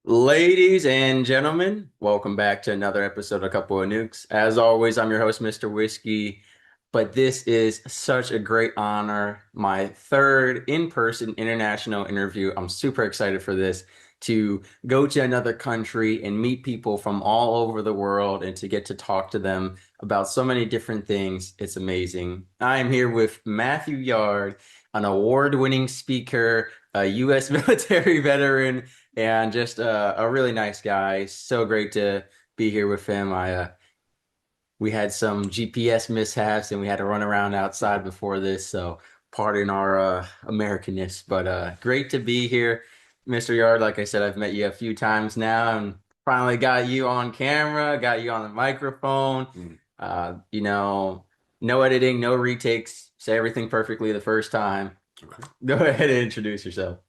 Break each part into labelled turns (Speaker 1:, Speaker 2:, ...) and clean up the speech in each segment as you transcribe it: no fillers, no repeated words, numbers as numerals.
Speaker 1: Ladies and gentlemen, welcome back to another episode of A Couple of Nukes. As always, I'm your host, Mr. Whiskey, but this is such a great honor. My third in-person international interview. I'm super excited for this to go to another country and meet people from all over the world and to get to talk to them about so many different things. It's amazing. I am here with Matthew Yard, an award-winning speaker, a U.S. military veteran and just a really nice guy. So great to be here with him. We had some GPS mishaps and we had to run around outside before this, so pardon our Americanness, but great to be here, Mr. Yard. Like I said, I've met you a few times now and finally got you on camera, got you on the microphone.
Speaker 2: Mm,
Speaker 1: You know, no editing, no retakes. Say everything perfectly the first time.
Speaker 2: okay.
Speaker 1: Go ahead and introduce yourself.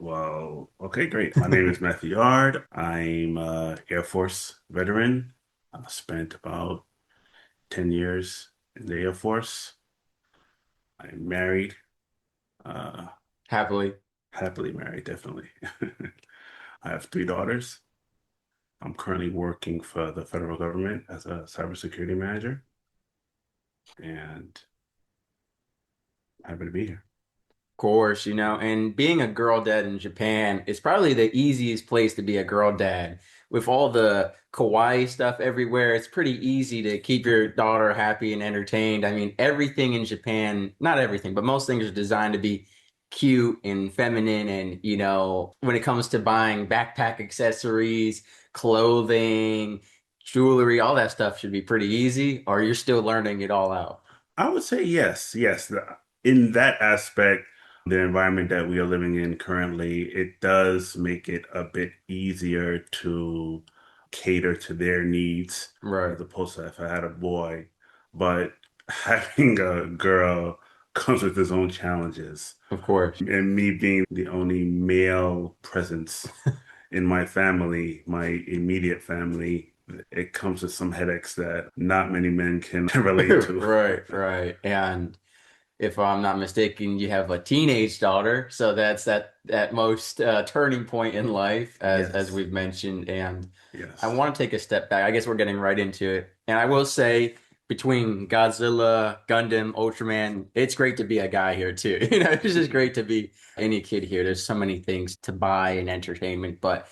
Speaker 2: Well, okay, great. My name is Matthew Yard. I'm a Air Force veteran. I spent about 10 years in the Air Force. I'm married, uh,
Speaker 1: Happily.
Speaker 2: happily married, definitely. I have three daughters. I'm currently working for the federal government as a cybersecurity manager, and happy to be here.
Speaker 1: Course, and being a girl dad in Japan is probably the easiest place to be a girl dad. With all the kawaii stuff everywhere, it's pretty easy to keep your daughter happy and entertained. I mean, everything in Japan, not everything, but most things are designed to be cute and feminine. And, when it comes to buying backpack accessories, clothing, jewelry, all that stuff should be pretty easy, or you're still learning it all out.
Speaker 2: I would say yes, yes. In that aspect, the environment that we are living in currently, it does make it a bit easier to cater to their needs
Speaker 1: Right.
Speaker 2: as opposed to if I had a boy. But having a girl comes with its own challenges.
Speaker 1: Of course.
Speaker 2: And me being the only male presence in my family, my immediate family, it comes with some headaches that not many men can relate to.
Speaker 1: Right, right. And if I'm not mistaken, you have a teenage daughter, so that's that most turning point in life, as
Speaker 2: Yes,
Speaker 1: we've mentioned. And I
Speaker 2: yes.
Speaker 1: want to take a step back. I guess we're getting right into it. And I will say, between Godzilla, Gundam, Ultraman, it's great to be a guy here too. It's just great to be any kid here. There's so many things to buy and entertainment, but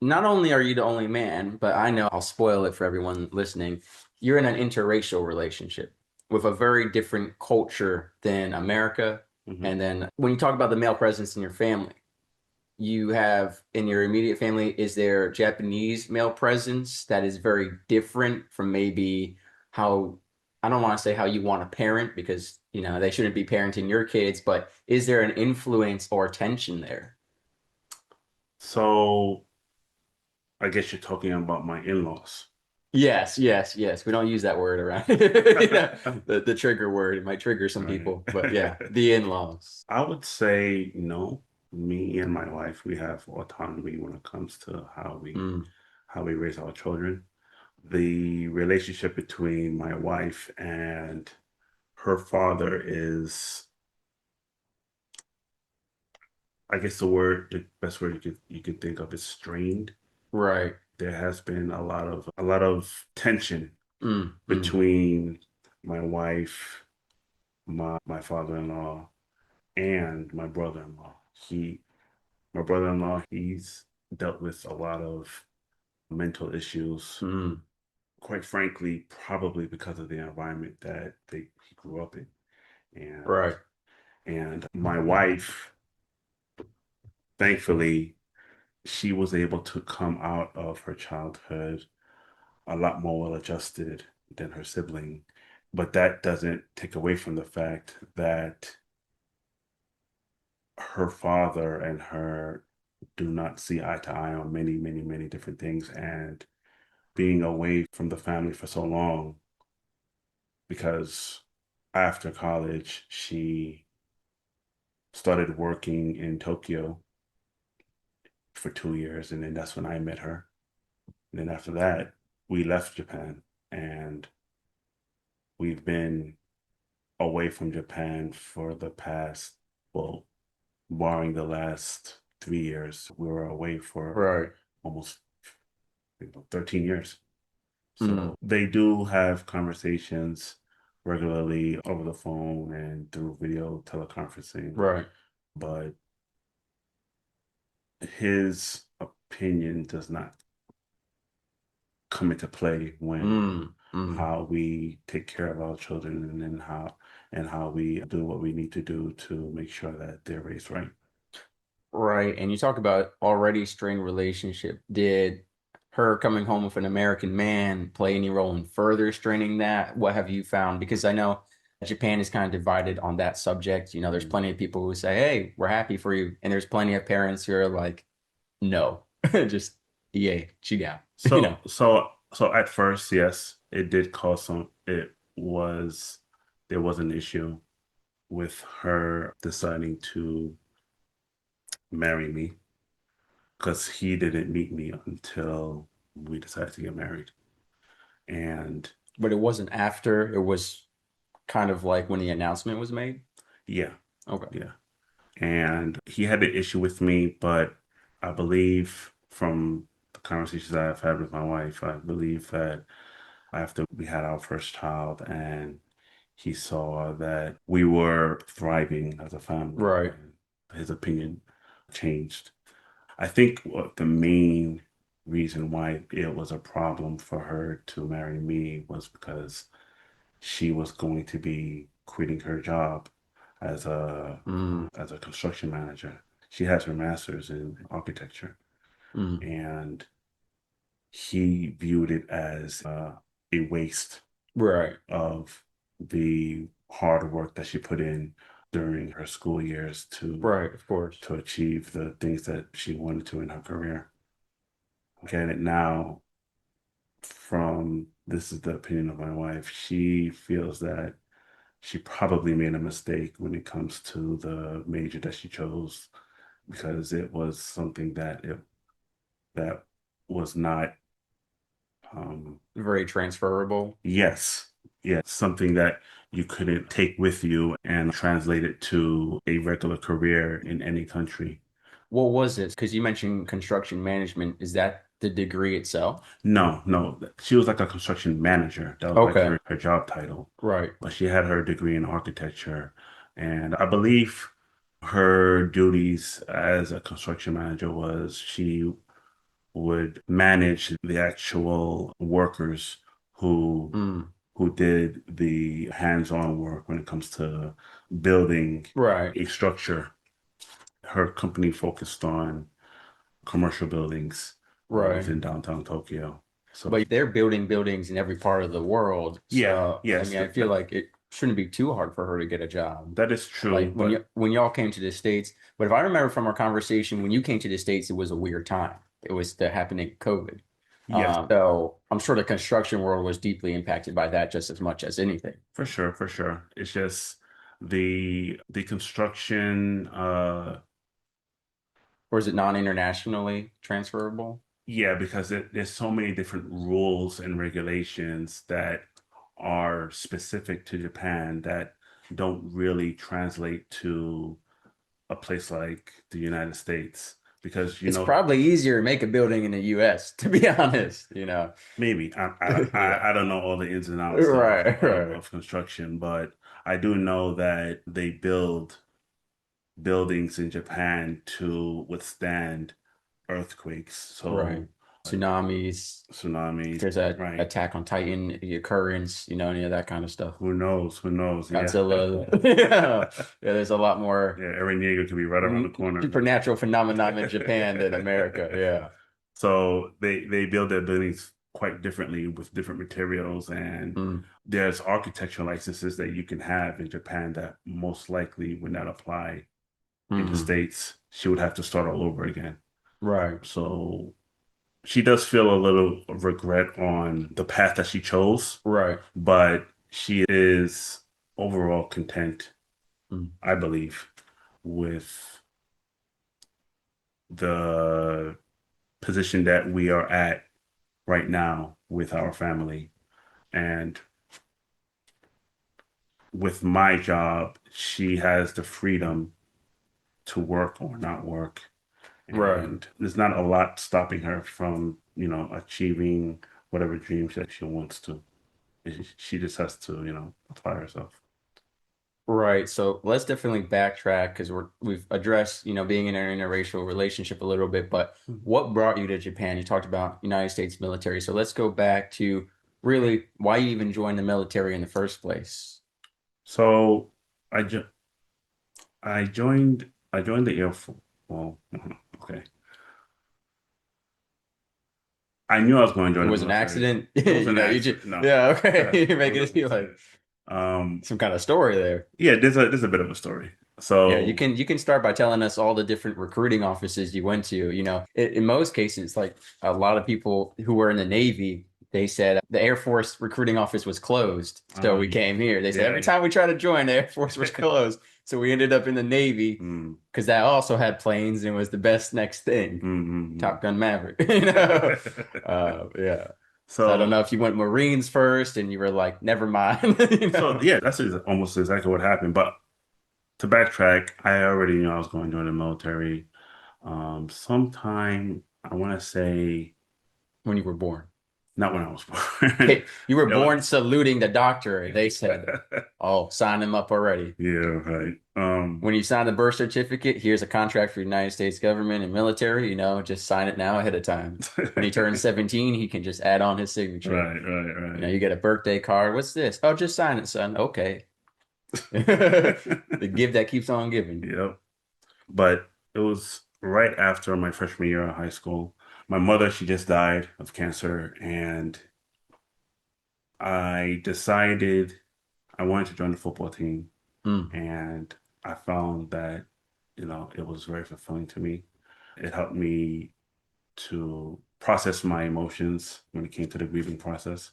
Speaker 1: not only are you the only man, but I know I'll spoil it for everyone listening. You're in an interracial relationship with a very different culture than America.
Speaker 2: Hmm.
Speaker 1: And then when you talk about the male presence in your family, you have in your immediate family, is there Japanese male presence that is very different from maybe how, I don't want to say how you want to parent because, they shouldn't be parenting your kids, but is there an influence or tension there?
Speaker 2: So I guess you're talking about my in-laws.
Speaker 1: Yes, yes, yes. We don't use that word around. The trigger word. It might trigger some
Speaker 2: Right.
Speaker 1: people, but yeah, the in-laws.
Speaker 2: I would say no. Me and my wife, we have autonomy when it comes to
Speaker 1: Mm,
Speaker 2: how we raise our children. The relationship between my wife and her father is, I guess the best word you could think of is strained.
Speaker 1: right.
Speaker 2: There has been a lot of tension
Speaker 1: Mm, mm.
Speaker 2: between my wife, my father-in-law, and my brother-in-law. My brother-in-law, he's dealt with a lot of mental issues,
Speaker 1: Mm.
Speaker 2: quite frankly, probably because of the environment that he grew up in. And
Speaker 1: Right.
Speaker 2: and my wife, thankfully, she was able to come out of her childhood a lot more well adjusted than her sibling. But that doesn't take away from the fact that her father and her do not see eye to eye on many, many, many different things. And being away from the family for so long, because after college, she started working in Tokyo for 2 years. And then that's when I met her. And then after that, we left Japan and we've been away from Japan for the past, well, barring the last 3 years. We were away for
Speaker 1: Right.
Speaker 2: almost 13 years.
Speaker 1: Mm.
Speaker 2: So they do have conversations regularly over the phone and through video teleconferencing,
Speaker 1: Right.
Speaker 2: but his opinion does not come into play when
Speaker 1: Mm. Mm.
Speaker 2: how we take care of our children and how we do what we need to do to make sure that they're raised right.
Speaker 1: Right. And you talk about already strained relationship. Did her coming home with an American man play any role in further straining that? What have you found? Because I know Japan is kind of divided on that subject. There's
Speaker 2: Mm.
Speaker 1: plenty of people who say, "Hey, we're happy for you," and there's plenty of parents who are like, "No, just yeah, chill." You
Speaker 2: So
Speaker 1: know.
Speaker 2: so so at first, yes, it did cause some it was there was an issue with her deciding to marry me because he didn't meet me until we decided to get married. And
Speaker 1: But it wasn't after. It was kind of like when the announcement was made.
Speaker 2: yeah,
Speaker 1: Okay.
Speaker 2: yeah. And he had an issue with me, but I believe from the conversations I've had with my wife, I believe that after we had our first child and he saw that we were thriving as a family,
Speaker 1: Right.
Speaker 2: and his opinion changed. I think what the main reason why it was a problem for her to marry me was because she was going to be quitting her job as
Speaker 1: Mm.
Speaker 2: a construction manager. She has her master's in architecture,
Speaker 1: Mm.
Speaker 2: and he viewed it as a waste
Speaker 1: Right.
Speaker 2: of the hard work that she put in during her school years
Speaker 1: Right. Of course.
Speaker 2: to achieve the things that she wanted to in her career. Look at it now from this is the opinion of my wife. She feels that she probably made a mistake when it comes to the major that she chose because it was something that was not
Speaker 1: Very transferable.
Speaker 2: yes, yeah, something that you couldn't take with you and translate it to a regular career in any country.
Speaker 1: What was it? Because you mentioned construction management. Is that the degree itself?
Speaker 2: No, no, she was like a construction manager. That was like
Speaker 1: Okay.
Speaker 2: her job title.
Speaker 1: Right.
Speaker 2: But she had her degree in architecture. And I believe her duties as a construction manager was she would manage the actual workers who
Speaker 1: Mm.
Speaker 2: who did the hands-on work when it comes to building
Speaker 1: Right.
Speaker 2: a structure. Her company focused on commercial buildings
Speaker 1: Right.
Speaker 2: within downtown Tokyo. So
Speaker 1: But they're building buildings in every part of the world.
Speaker 2: yeah,
Speaker 1: So, I
Speaker 2: yes,
Speaker 1: mean, I feel like it shouldn't be too hard for her to get a job.
Speaker 2: that is true,
Speaker 1: Like
Speaker 2: but
Speaker 1: when y'all came to the States, but if I remember from our conversation, when you came to the States, it was a weird time. It was the happening of COVID.
Speaker 2: yes,
Speaker 1: So I'm sure the construction world was deeply impacted by that just as much as anything.
Speaker 2: for sure, for sure. It's just the construction
Speaker 1: Or is it non-internationally transferable?
Speaker 2: yeah, because there's so many different rules and regulations that are specific to Japan that don't really translate to a place like the United States. Because,
Speaker 1: It's probably easier to make a building in the US, to be honest.
Speaker 2: maybe
Speaker 1: Yeah.
Speaker 2: I don't know all the ins and outs
Speaker 1: Right, right,
Speaker 2: of construction, but I do know that they build buildings in Japan to withstand earthquakes.
Speaker 1: right.
Speaker 2: So
Speaker 1: Tsunamis, if
Speaker 2: tsunamis,
Speaker 1: there's a
Speaker 2: right?
Speaker 1: attack on Titan, the occurrence, any of that kind of stuff.
Speaker 2: Who knows? Who knows? Yeah.
Speaker 1: Godzilla. Yeah. Yeah, there's a lot more
Speaker 2: Yeah, every nigga could be right around the corner.
Speaker 1: supernatural phenomenon in Japan than America. Yeah.
Speaker 2: So they build their buildings quite differently with different materials, and
Speaker 1: Mm.
Speaker 2: there's architectural licenses that you can have in Japan that most likely would not apply in the
Speaker 1: Hmm.
Speaker 2: States. She would have to start all over again.
Speaker 1: Right.
Speaker 2: So she does feel a little regret on the path that she chose,
Speaker 1: Right.
Speaker 2: but she is overall content,
Speaker 1: Mm.
Speaker 2: I believe, with the position that we are at right now with our family. And with my job, she has the freedom to work or not work.
Speaker 1: Right.
Speaker 2: and there's not a lot stopping her from, achieving whatever dreams that she wants to. She just has to, apply herself.
Speaker 1: Right. So let's definitely backtrack because we've addressed, being in an interracial relationship a little bit, but what brought you to Japan? You talked about United States military. So let's go back to really why you even joined the military in the first place.
Speaker 2: So I jo I joined the Air Force. Well, okay. I knew I was going to
Speaker 1: It
Speaker 2: join the
Speaker 1: was an
Speaker 2: military.
Speaker 1: accident.
Speaker 2: It was an
Speaker 1: You just
Speaker 2: accident. No,
Speaker 1: yeah, okay.
Speaker 2: it
Speaker 1: You're making
Speaker 2: was
Speaker 1: it
Speaker 2: an
Speaker 1: feel like
Speaker 2: accident. Um,
Speaker 1: some kind of story there.
Speaker 2: yeah, there's a bit of a story.
Speaker 1: Yeah, you
Speaker 2: So,
Speaker 1: can you can start by telling us all the different recruiting offices you went to. In most cases, like a lot of people who were in the Navy, they said the Air Force recruiting office was closed, so we came here. They said
Speaker 2: yeah,
Speaker 1: every
Speaker 2: yeah.
Speaker 1: time we tried to join, the Air Force was closed, so we ended up in the Navy
Speaker 2: Mm,
Speaker 1: because that also had planes and was the best next thing.
Speaker 2: mm,
Speaker 1: Top Gun Maverick,
Speaker 2: mm.
Speaker 1: yeah. So I don't know
Speaker 2: So,
Speaker 1: if you went Marines first and you were like, never mind,
Speaker 2: so yeah, that's almost exactly what happened. But to backtrack, I already knew I was going to join the military. Sometime I want to say
Speaker 1: when you were born.
Speaker 2: not when I was born.
Speaker 1: You were
Speaker 2: It was-
Speaker 1: born saluting the doctor. They said, "Oh, sign him up already."
Speaker 2: Yeah, right.
Speaker 1: When you sign the birth certificate, here's a contract for the United States government and military. Just sign it now ahead of time. When he turns 17, he can just add on his signature.
Speaker 2: Right, right, right.
Speaker 1: You get a birthday card. What's this? Oh, just sign it, son. Okay. The gift that keeps on giving.
Speaker 2: Yep. But it was right after my freshman year of high school. My mother, she just died of cancer, and I decided I wanted to join the football team,
Speaker 1: Mm.
Speaker 2: and I found that, it was very fulfilling to me. It helped me to process my emotions when it came to the grieving process.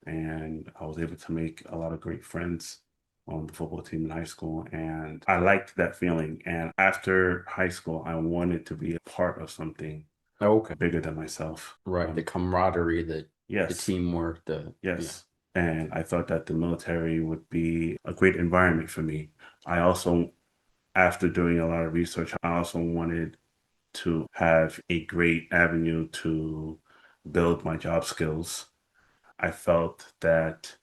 Speaker 2: And I was able to make a lot of great friends on the football team in high school. And I liked that feeling. And after high school, I wanted to be a part of something
Speaker 1: Okay.
Speaker 2: bigger than myself.
Speaker 1: Right. The camaraderie, the
Speaker 2: Yes,
Speaker 1: teamwork, the yeah.
Speaker 2: yes. And I thought that the military would be a great environment for me. I also, after doing a lot of research, I also wanted to have a great avenue to build my job skills. I felt that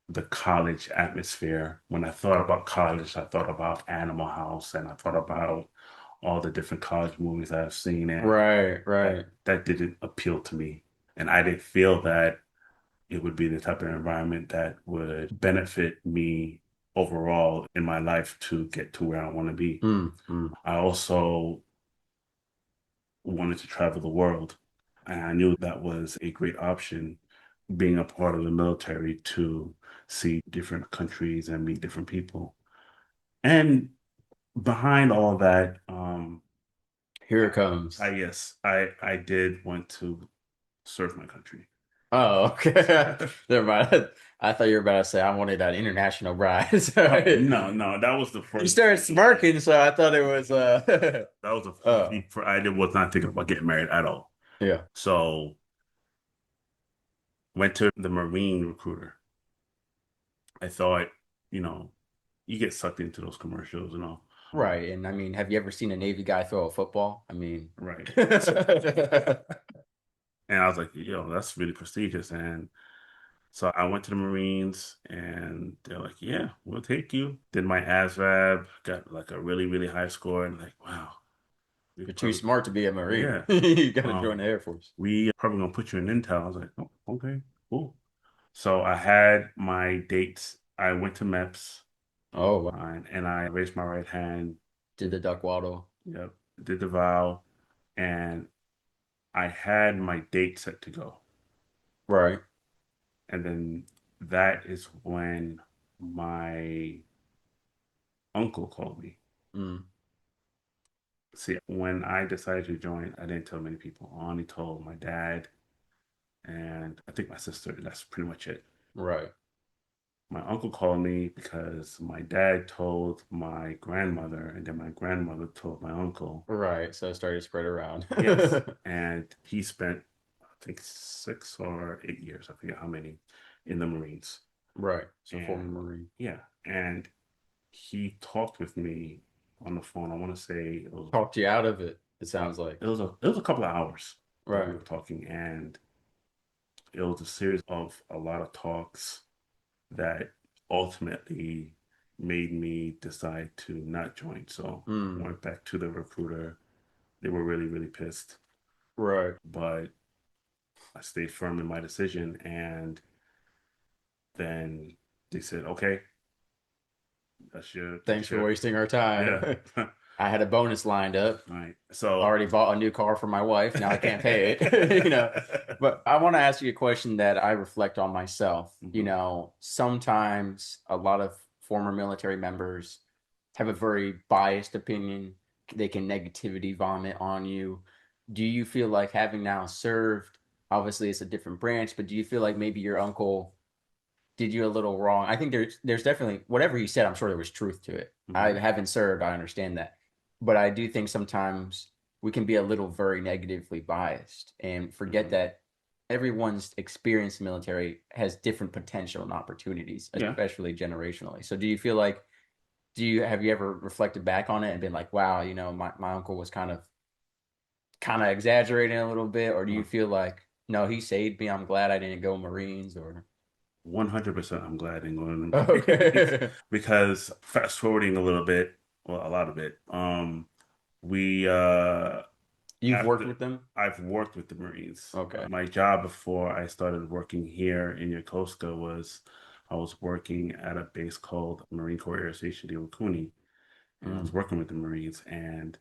Speaker 2: the college atmosphere, when I thought about college, I thought about Animal House and I thought about all the different college movies I've seen, and
Speaker 1: Right,
Speaker 2: that
Speaker 1: right.
Speaker 2: that didn't appeal to me. And I didn't feel that it would be the type of environment that would benefit me overall in my life to get to where I want to be.
Speaker 1: Mm, mm.
Speaker 2: I also wanted to travel the world. And I knew that was a great option, being a part of the military to see different countries and meet different people. And behind all that,
Speaker 1: Here it comes.
Speaker 2: yes, I did want to serve my country.
Speaker 1: Oh, okay. Never mind. I thought you were about to say I wanted an international bride.
Speaker 2: Oh
Speaker 1: Sorry.
Speaker 2: no, no, that was the
Speaker 1: You
Speaker 2: first
Speaker 1: started
Speaker 2: decision I
Speaker 1: smirking, so I thought it was
Speaker 2: that was
Speaker 1: oh,
Speaker 2: I did was not thinking about getting married at all.
Speaker 1: yeah.
Speaker 2: So went to the Marine recruiter. I thought, you know, you get sucked into those commercials and all.
Speaker 1: Right. And I mean, have you ever seen a Navy guy throw a football? I mean,
Speaker 2: Right. And I was like, yo, that's really prestigious. And so I went to the Marines and they're like, yeah, we'll take you. Did my ASVAB, got like a really, really high score. And like, wow, we
Speaker 1: you're too
Speaker 2: probably,
Speaker 1: smart to be a Marine.
Speaker 2: yeah,
Speaker 1: You got to join
Speaker 2: um,
Speaker 1: the Air Force.
Speaker 2: we probably gonna put you in Intel. I was like, oh, okay, cool. So I had my dates. I went to MEPS
Speaker 1: Oh, wow.
Speaker 2: and I raised my right hand.
Speaker 1: Did the duck waddle.
Speaker 2: Yep, did the vow. And I had my date set to go.
Speaker 1: Right.
Speaker 2: And then that is when my uncle called me.
Speaker 1: Mm,
Speaker 2: See, when I decided to join, I didn't tell many people. I only told my dad and I think my sister. That's pretty much it.
Speaker 1: right.
Speaker 2: My uncle called me because my dad told my grandmother, and then my grandmother told my uncle.
Speaker 1: Right. So it started to spread around.
Speaker 2: Yes. And he spent, I think, 6 or 8 years, I forget how many, in the Marines.
Speaker 1: Right. So former
Speaker 2: And
Speaker 1: Marine.
Speaker 2: yeah, and he talked with me on the phone. I want to say
Speaker 1: Talked you out of it, it sounds like.
Speaker 2: it was a couple of hours that we
Speaker 1: Right.
Speaker 2: were talking, and it was a series of a lot of talks that ultimately made me decide to not join. So I
Speaker 1: Mm,
Speaker 2: went back to the recruiter. They were really, really pissed,
Speaker 1: right.
Speaker 2: but I stayed firm in my decision. And then they said, okay, that's your,
Speaker 1: Thanks for wasting our time.
Speaker 2: yeah.
Speaker 1: I had a bonus lined up.
Speaker 2: All right. So,
Speaker 1: Already bought a new car for my wife. Now I can't pay it, But I want to ask you a question that I reflect on myself.
Speaker 2: mhm.
Speaker 1: Sometimes a lot of former military members have a very biased opinion. They can negativity vomit on you. Do you feel like having now served, obviously it's a different branch, but do you feel like maybe your uncle did you a little wrong? I think there's definitely whatever he said, I'm sure there was truth to it. I
Speaker 2: Mhm.
Speaker 1: haven't served, I understand that. But I do think sometimes we can be a little very negatively biased and forget
Speaker 2: Mhm.
Speaker 1: that everyone's experience in the military has different potential and opportunities,
Speaker 2: Yeah.
Speaker 1: especially generationally. So do you feel like have you ever reflected back on it and been like, wow, my uncle was kind of exaggerating a little bit, or do you
Speaker 2: Uh,
Speaker 1: feel like no, he saved me. I'm glad I didn't go Marines or
Speaker 2: 100% I'm glad in going to the Marines
Speaker 1: okay.
Speaker 2: because fast forwarding a little bit, well, a lot of it, we
Speaker 1: You've worked
Speaker 2: after
Speaker 1: with them?
Speaker 2: I've worked with the Marines.
Speaker 1: Okay.
Speaker 2: My job before I started working here in Yokosuka was I was working at a base called Marine Corps Air Station Iwakuni, and I was
Speaker 1: Mm.
Speaker 2: working with the Marines, and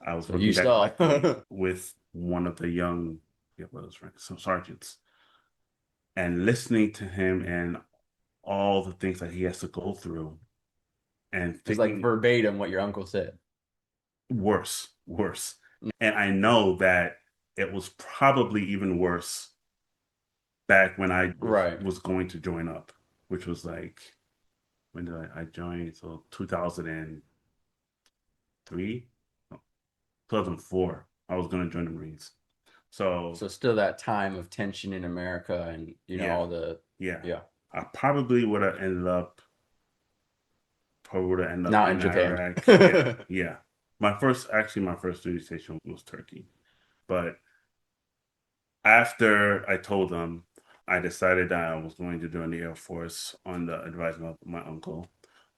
Speaker 2: I was
Speaker 1: So you
Speaker 2: working
Speaker 1: saw.
Speaker 2: directly with one of the young, yeah, what was right, some sergeants, and listening to him and all the things that he has to go through, and
Speaker 1: It's like
Speaker 2: thinking
Speaker 1: verbatim what your uncle said.
Speaker 2: worse, worse. And I know that it was probably even worse back when I
Speaker 1: Right.
Speaker 2: was going to join up, which was like when did I joined? So 2003, no, 2004. I was going to join the Marines. So
Speaker 1: So still that time of tension in America and
Speaker 2: yeah,
Speaker 1: all the
Speaker 2: yeah.
Speaker 1: yeah.
Speaker 2: I probably would have ended up
Speaker 1: Not in
Speaker 2: in
Speaker 1: Japan.
Speaker 2: Iraq. Yeah, yeah. My first duty station was Turkey. But after I told them, I decided that I was going to join the Air Force on the advisement of my uncle.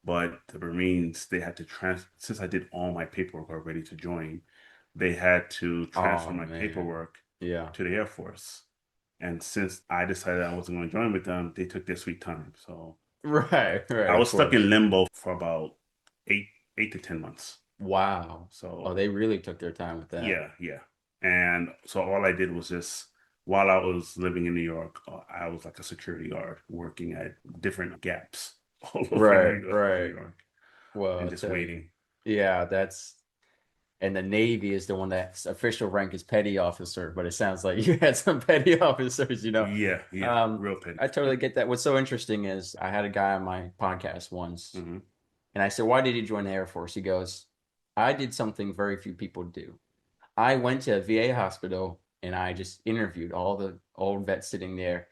Speaker 2: But the Marines, they had to since I did all my paperwork already to join, they had to transfer
Speaker 1: Oh
Speaker 2: my
Speaker 1: man.
Speaker 2: paperwork
Speaker 1: Yeah.
Speaker 2: to the Air Force. And since I decided I wasn't going to join with them, they took their sweet time. So
Speaker 1: Right, right,
Speaker 2: I
Speaker 1: of
Speaker 2: was stuck in
Speaker 1: course.
Speaker 2: limbo for about eight, 8 to 10 months.
Speaker 1: Wow. Oh,
Speaker 2: So
Speaker 1: they really took their time with that.
Speaker 2: yeah, yeah. And so all I did was just while I was living in New York, I was like a security guard working at different gaps all over
Speaker 1: Right,
Speaker 2: New
Speaker 1: right.
Speaker 2: York
Speaker 1: Well,
Speaker 2: and
Speaker 1: I'll
Speaker 2: just
Speaker 1: tell you.
Speaker 2: waiting.
Speaker 1: Yeah, that's and the Navy is the one that's official rank is petty officer, but it sounds like you had some petty officers.
Speaker 2: Yeah, yeah,
Speaker 1: Um,
Speaker 2: real petty.
Speaker 1: I totally get that. What's so interesting is I had a guy on my podcast once,
Speaker 2: Hmm.
Speaker 1: and I said, "Why did you join the Air Force?" He goes, "I did something very few people do. I went to a VA hospital and I just interviewed all the old vets sitting there.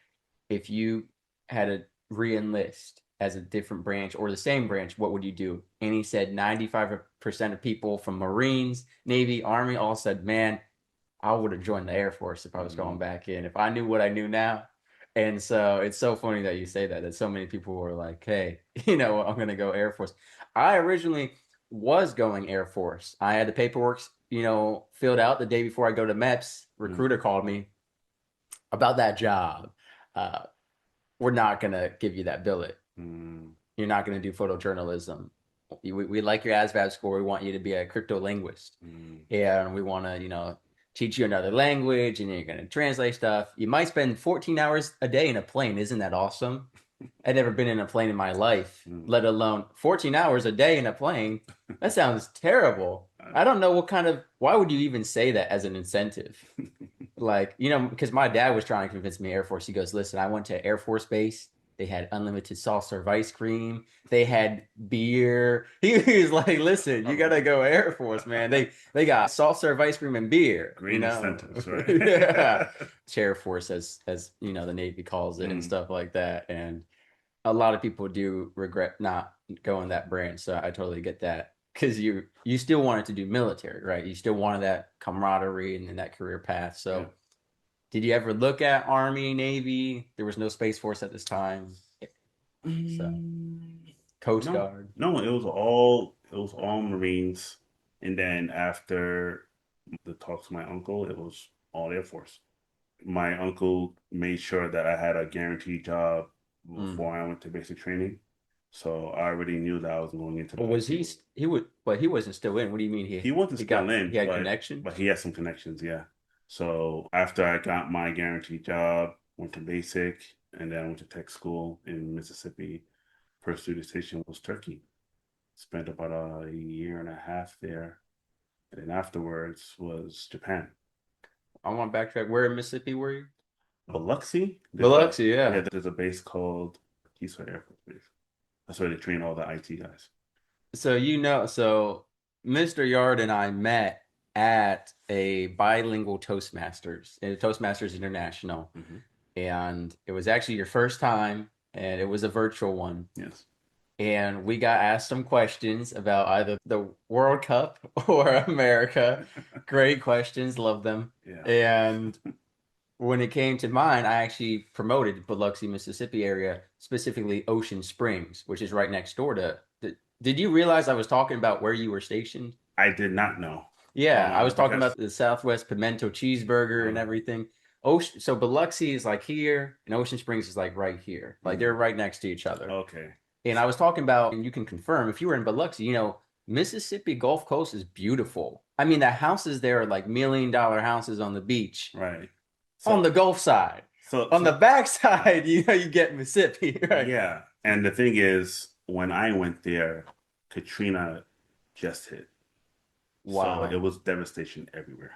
Speaker 1: If you had to re-enlist as a different branch or the same branch, what would you do?" And he said 95% of people from Marines, Navy, Army all said, "Man, I would have joined the Air Force if I was going
Speaker 2: Hmm.
Speaker 1: back in, if I knew what I knew now." And so it's so funny that you say that so many people were like, hey, I'm going to go Air Force. I originally was going Air Force. I had the paperwork, filled out the day before I go to MEPS.
Speaker 2: Hmm.
Speaker 1: Recruiter called me about that job. Uh, we're not going to give you that billet.
Speaker 2: Hmm.
Speaker 1: You're not going to do photojournalism. We like your ASVAB score. We want you to be a crypto linguist.
Speaker 2: Hmm.
Speaker 1: Yeah, and we want to, teach you another language and you're going to translate stuff. You might spend 14 hours a day in a plane. Isn't that awesome? I'd never been in a plane in my life,
Speaker 2: Hmm.
Speaker 1: let alone 14 hours a day in a plane. That sounds terrible. I don't know why would you even say that as an incentive? Like, because my dad was trying to convince me Air Force. He goes, listen, I went to Air Force Base. They had unlimited soft serve ice cream. They had beer. He was like, listen, you gotta go Air Force, man. They got soft serve ice cream and beer,
Speaker 2: Great incentives, right?
Speaker 1: Yeah. Chair Force as the Navy calls it and
Speaker 2: Mm.
Speaker 1: stuff like that. And a lot of people do regret not going that branch. So I totally get that. because you still wanted to do military, right? You still wanted that camaraderie and then that career path.
Speaker 2: Yeah.
Speaker 1: So did you ever look at Army, Navy? There was no Space Force at this time. So Coast
Speaker 2: No,
Speaker 1: Guard.
Speaker 2: no, it was all Marines, and then after the talks with my uncle, it was all Air Force. My uncle made sure that I had a guaranteed job
Speaker 1: Mm.
Speaker 2: before I went to basic training, so I already knew that I was going into the
Speaker 1: But was
Speaker 2: IT
Speaker 1: he
Speaker 2: world.
Speaker 1: he would but he wasn't still in. What do you mean
Speaker 2: He wasn't still
Speaker 1: he
Speaker 2: in,
Speaker 1: had
Speaker 2: but
Speaker 1: connections?
Speaker 2: he had some connections, yeah. So after I got my guaranteed job, went to basic, and then I went to tech school in Mississippi. First duty station was Turkey. Spent about a year and a half there, and then afterwards was Japan.
Speaker 1: I want to backtrack. Where in Mississippi were you?
Speaker 2: Biloxi,
Speaker 1: Biloxi, yeah.
Speaker 2: there's a base called Keesler Air Force Base. That's where they train all the IT guys.
Speaker 1: So Mr. Yard and I met at a bilingual Toastmasters, Toastmasters International,
Speaker 2: Hmm.
Speaker 1: and it was actually your first time, and it was a virtual one.
Speaker 2: Yes.
Speaker 1: And we got asked some questions about either the World Cup or America. Great questions, love them.
Speaker 2: Yeah.
Speaker 1: And when it came to mine, I actually promoted Biloxi, Mississippi area, specifically Ocean Springs, which is right next door to. Did you realize I was talking about where you were stationed?
Speaker 2: I did not know.
Speaker 1: Yeah, I was talking
Speaker 2: Because
Speaker 1: about the Southwest pimento cheeseburger and
Speaker 2: uh,
Speaker 1: everything. Ocean, so Biloxi is like here, and Ocean Springs is like right here. Like they're
Speaker 2: mm,
Speaker 1: right next to each other.
Speaker 2: okay.
Speaker 1: And I was talking about, and you can confirm if you were in Biloxi, Mississippi Gulf Coast is beautiful. I mean, the houses there are like $1 million houses on the beach
Speaker 2: Right.
Speaker 1: on
Speaker 2: So
Speaker 1: the Gulf side.
Speaker 2: so
Speaker 1: On the
Speaker 2: so
Speaker 1: back side, you get Mississippi, right?
Speaker 2: yeah. And the thing is, when I went there, Katrina just hit. So it
Speaker 1: Wow.
Speaker 2: was devastation everywhere.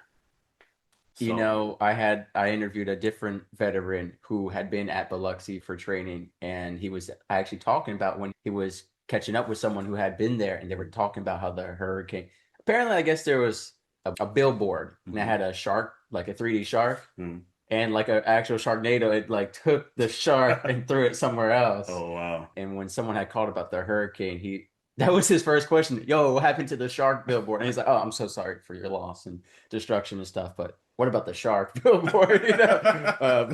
Speaker 2: So
Speaker 1: I interviewed a different veteran who had been at Biloxi for training, and he was actually talking about when he was catching up with someone who had been there, and they were talking about how the hurricane. Apparently, I guess there was a billboard, and it
Speaker 2: mhm,
Speaker 1: had a shark, like a 3D shark,
Speaker 2: mhm.
Speaker 1: and like an actual Sharknado. It like took the shark and threw it somewhere else.
Speaker 2: Oh wow.
Speaker 1: And when someone had called about the hurricane, he that was his first question. Yo, what happened to the shark billboard? And he's like, "Oh, I'm so sorry for your loss and destruction and stuff, but what about the shark billboard?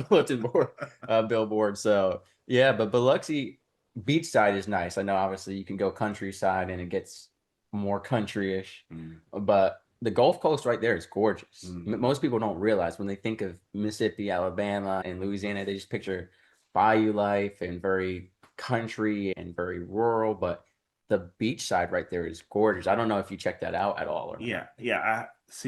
Speaker 1: Bulletin board, billboard." So yeah, but Biloxi beachside is nice. I know obviously you can go countryside and it gets more country-ish,
Speaker 2: Mm,
Speaker 1: but the Gulf Coast right there is gorgeous.
Speaker 2: mm,
Speaker 1: Most people don't realize when they think of Mississippi, Alabama, and Louisiana, they just picture bayou life and very country and very rural, but the beach side right there is gorgeous. I don't know if you checked that out at all or not.
Speaker 2: yeah, yeah. I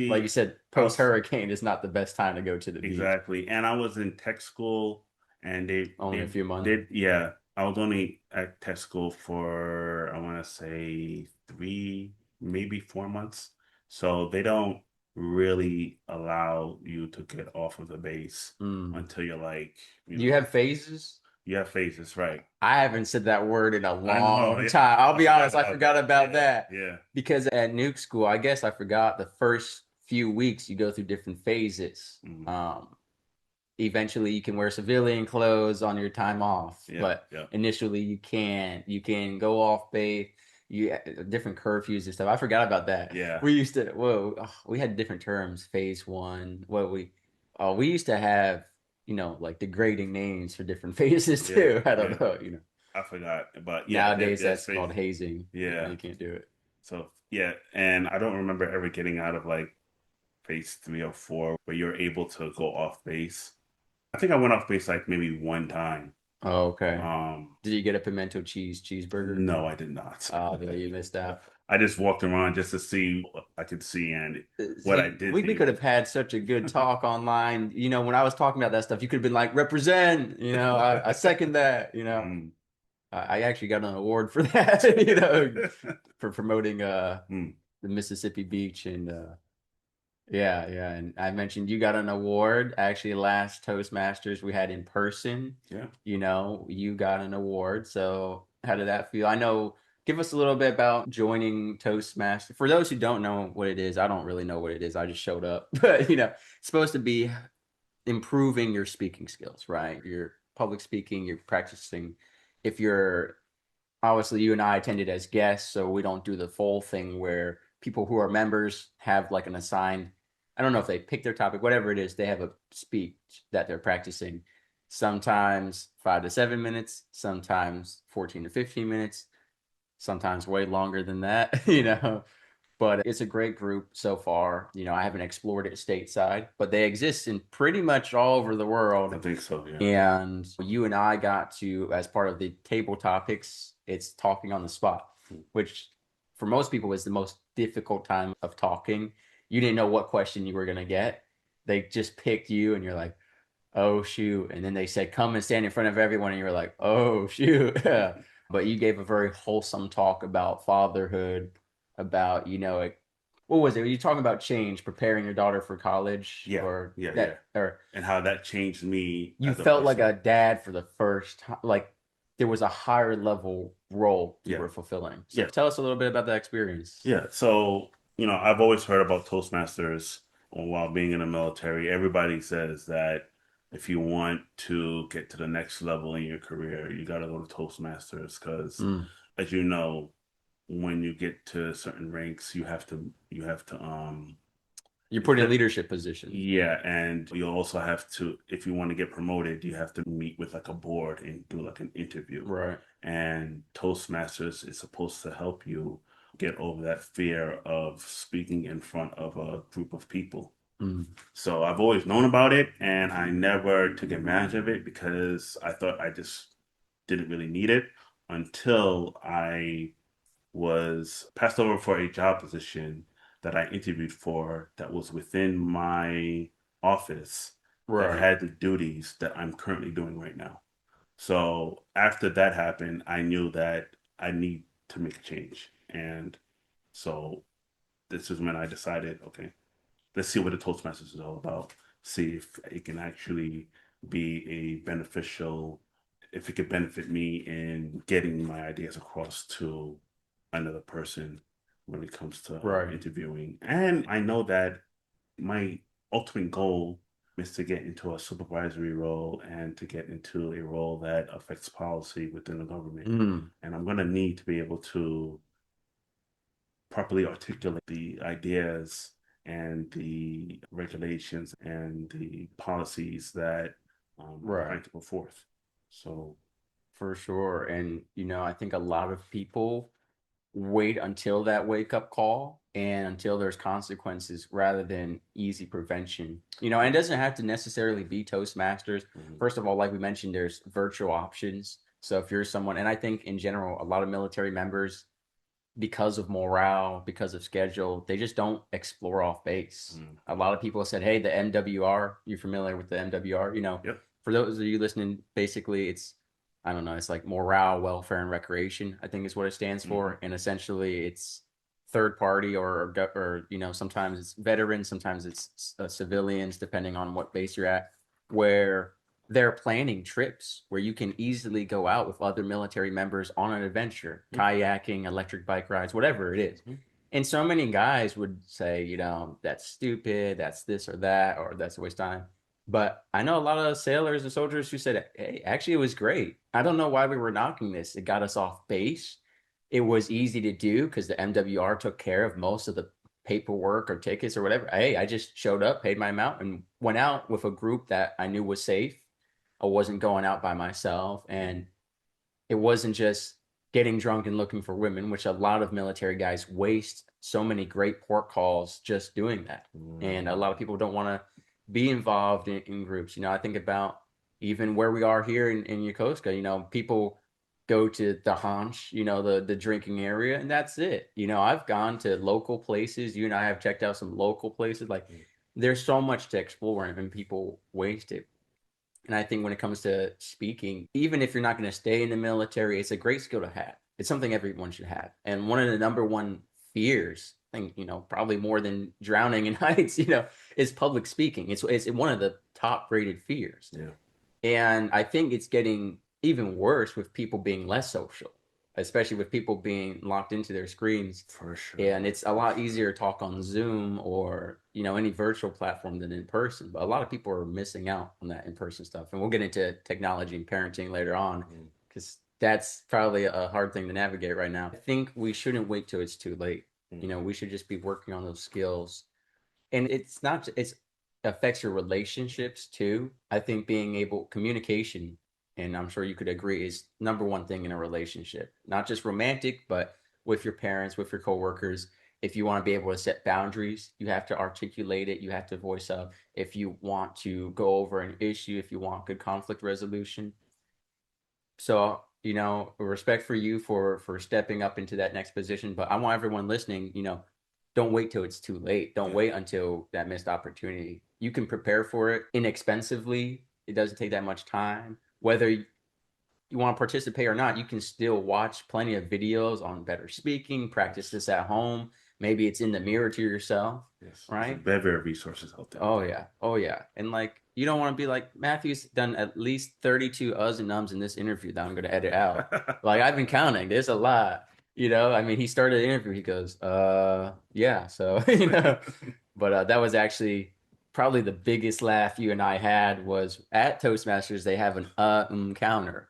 Speaker 1: Like you
Speaker 2: see.
Speaker 1: said,
Speaker 2: I
Speaker 1: post
Speaker 2: was
Speaker 1: hurricane is not the best time to go to the beach.
Speaker 2: exactly, and I was in tech school, and
Speaker 1: Only a few months.
Speaker 2: did yeah. I was only at tech school for I want to say 3, maybe 4 months. So they don't really allow you to get off of the base
Speaker 1: Mm.
Speaker 2: until you're like,
Speaker 1: Do you have phases?
Speaker 2: you have phases, right?
Speaker 1: I haven't said that word in a
Speaker 2: I know.
Speaker 1: long
Speaker 2: Yeah,
Speaker 1: time. I'll
Speaker 2: I
Speaker 1: be
Speaker 2: forgot
Speaker 1: honest, I
Speaker 2: about
Speaker 1: forgot
Speaker 2: that.
Speaker 1: about
Speaker 2: Yeah,
Speaker 1: that
Speaker 2: yeah.
Speaker 1: because at Nuke school, I guess I forgot the first few weeks you go through different phases.
Speaker 2: Mm,
Speaker 1: Eventually you can wear civilian clothes on your time off,
Speaker 2: yeah,
Speaker 1: but
Speaker 2: yeah,
Speaker 1: initially you can't. You can go off base. You different curfews and stuff. I forgot about that.
Speaker 2: yeah,
Speaker 1: We used to we had different terms. Phase one. We used to have like degrading names for different phases
Speaker 2: yeah,
Speaker 1: too. I
Speaker 2: yeah.
Speaker 1: don't know.
Speaker 2: I forgot, but yeah,
Speaker 1: Nowadays
Speaker 2: there's
Speaker 1: that's called
Speaker 2: phases.
Speaker 1: hazing.
Speaker 2: Yeah.
Speaker 1: You can't do it.
Speaker 2: So yeah, and I don't remember ever getting out of like phase 3 or 4 where you're able to go off base. I think I went off base like maybe one time.
Speaker 1: Oh, okay.
Speaker 2: Um,
Speaker 1: Did you get a pimento cheeseburger?
Speaker 2: no, I did not.
Speaker 1: Oh, yeah, you missed out.
Speaker 2: I just walked around just to see what I could see and what I
Speaker 1: See,
Speaker 2: did
Speaker 1: we
Speaker 2: see
Speaker 1: could
Speaker 2: was
Speaker 1: have had such a good talk online. When I was talking about that stuff, you could have been like, represent, I second that,
Speaker 2: mm,
Speaker 1: I actually got an award for that, for promoting
Speaker 2: mm,
Speaker 1: the Mississippi Beach and yeah, yeah. And I mentioned you got an award. Actually, last Toastmasters we had in person,
Speaker 2: yeah.
Speaker 1: you got an award. So how did that feel? I know, give us a little bit about joining Toastmasters. For those who don't know what it is, I don't really know what it is. I just showed up. But, it's supposed to be improving your speaking skills, right? Your public speaking, you're practicing. If you're obviously you and I attended as guests, so we don't do the full thing where people who are members have like an assigned, I don't know if they pick their topic, whatever it is, they have a speech that they're practicing. Sometimes 5 to 7 minutes, sometimes 14 to 15 minutes, sometimes way longer than that, But it's a great group so far. I haven't explored it stateside, but they exist in pretty much all over the world.
Speaker 2: I think so, yeah.
Speaker 1: And you and I got to, as part of the table topics, it's talking on the spot, which for most people is the most difficult time of talking. You didn't know what question you were going to get. They just picked you, and you're like, oh, shoot. And then they said, come and stand in front of everyone. And you were like, oh, shoot. But you gave a very wholesome talk about fatherhood, about, what was it? Were you talking about change, preparing your daughter for college,
Speaker 2: Yeah,
Speaker 1: or
Speaker 2: yeah, yeah.
Speaker 1: that, or
Speaker 2: And how that changed me
Speaker 1: you
Speaker 2: as a
Speaker 1: felt like
Speaker 2: person.
Speaker 1: a dad for the first time, like there was a higher level role you
Speaker 2: Yeah,
Speaker 1: were fulfilling. So
Speaker 2: yeah,
Speaker 1: tell us a little bit about that experience.
Speaker 2: yeah. So, I've always heard about Toastmasters while being in the military. Everybody says that if you want to get to the next level in your career, you got to go to Toastmasters because,
Speaker 1: Mm.
Speaker 2: as you know, when you get to certain ranks, you have to
Speaker 1: You're
Speaker 2: it's
Speaker 1: put in
Speaker 2: that
Speaker 1: leadership position.
Speaker 2: yeah, and you also have to, if you want to get promoted, you have to meet with like a board and do like an interview.
Speaker 1: Right.
Speaker 2: And Toastmasters is supposed to help you get over that fear of speaking in front of a group of people.
Speaker 1: Mm.
Speaker 2: So I've always known about it, and I never took advantage of it because I thought I just didn't really need it until I was passed over for a job position that I interviewed for that was within my office that
Speaker 1: Right.
Speaker 2: had the duties that I'm currently doing right now. So after that happened, I knew that I need to make a change. And so this is when I decided, okay, let's see what the Toastmasters is all about. See if it can actually be a beneficial, if it could benefit me in getting my ideas across to another person when it comes to
Speaker 1: Right.
Speaker 2: interviewing. And I know that my ultimate goal is to get into a supervisory role and to get into a role that affects policy within the government.
Speaker 1: Mm.
Speaker 2: And I'm going to need to be able to properly articulate the ideas and the regulations and the policies that I'm
Speaker 1: Right.
Speaker 2: trying to put forth. So,
Speaker 1: For sure. And, I think a lot of people wait until that wake up call and until there's consequences rather than easy prevention. And it doesn't have to necessarily be Toastmasters.
Speaker 2: mhm,
Speaker 1: First of all, like we mentioned, there's virtual options. So if you're someone, and I think in general, a lot of military members, because of morale, because of schedule, they just don't explore off base.
Speaker 2: mhm.
Speaker 1: A lot of people said, hey, the MWR, you're familiar with the MWR?
Speaker 2: Yep.
Speaker 1: For those of you listening, basically it's, I don't know, it's like morale, welfare, and recreation, I think is what it stands
Speaker 2: hmm
Speaker 1: for. And essentially it's third party or sometimes it's veterans, sometimes it's civilians, depending on what base you're at, where they're planning trips where you can easily go out with other military members on an adventure, kayaking, electric bike rides, whatever it is.
Speaker 2: hmm
Speaker 1: And so many guys would say, that's stupid, that's this or that, or that's a waste of time. But I know a lot of sailors and soldiers who said, hey, actually, it was great. I don't know why we were knocking this. It got us off base. It was easy to do because the MWR took care of most of the paperwork or tickets or whatever. Hey, I just showed up, paid my amount, and went out with a group that I knew was safe. I wasn't going out by myself. And it wasn't just getting drunk and looking for women, which a lot of military guys waste so many great port calls just doing that. And a lot of people don't want to be involved in groups. I think about even where we are here in Yokosuka, people go to the Hanch, the drinking area, and that's it. I've gone to local places. You and I have checked out some local places. Like there's so much to explore and people waste it. And I think when it comes to speaking, even if you're not going to stay in the military, it's a great skill to have. It's something everyone should have. And one of the number one fears, I think, probably more than drowning in heights, is public speaking. It's one of the top rated fears.
Speaker 2: Yeah,
Speaker 1: And I think it's getting even worse with people being less social, especially with people being locked into their screens.
Speaker 2: for sure.
Speaker 1: And it's a lot easier to talk on Zoom or, any virtual platform than in person. But a lot of people are missing out on that in person stuff. And we'll get into technology and parenting later on
Speaker 2: Mhm.
Speaker 1: because that's probably a hard thing to navigate right now. I think we shouldn't wait till it's too late. You know,
Speaker 2: Mm.
Speaker 1: we should just be working on those skills. And it's not, it's affects your relationships too. I think being able, communication, and I'm sure you could agree, is number one thing in a relationship, not just romantic, but with your parents, with your coworkers. If you want to be able to set boundaries, you have to articulate it. You have to voice up. If you want to go over an issue, if you want good conflict resolution, so, you know, respect for you for stepping up into that next position. But I want everyone listening, you know, don't wait till it's too late. Don't
Speaker 2: Yeah.
Speaker 1: wait until that missed opportunity. You can prepare for it inexpensively. It doesn't take that much time. Whether you want to participate or not, you can still watch plenty of videos on better speaking, practice
Speaker 2: Yes.
Speaker 1: this at home. Maybe it's in the mirror to yourself,
Speaker 2: Yes. There's
Speaker 1: right?
Speaker 2: very resources out there.
Speaker 1: Oh yeah. Oh yeah. And like you don't want to be like Matthew's done at least 32 uhs and ums in this interview that I'm gonna edit out. Like I've been counting. There's a lot. You know, I mean he started the interview, he goes, yeah, so you know. But that was actually probably the biggest laugh you and I had was at Toastmasters, they have an counter.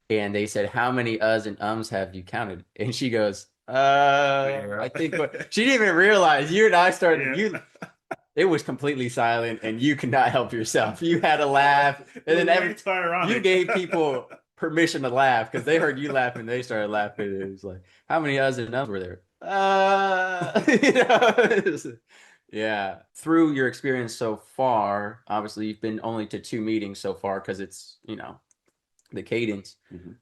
Speaker 1: And they said, how many uhs and ums have you counted? And she goes,
Speaker 2: Yeah.
Speaker 1: I think what she didn't even realize you and I started
Speaker 2: Yeah.
Speaker 1: you it was completely silent and you could not help yourself. You had to laugh. And then
Speaker 2: It's so
Speaker 1: you
Speaker 2: ironic.
Speaker 1: gave people permission to laugh because they heard you laughing. They started laughing. It was like, how many us and numbers were there? You know, yeah. Through your experience so far, obviously you've been only to two meetings so far because it's, you know, the cadence.
Speaker 2: Mhm.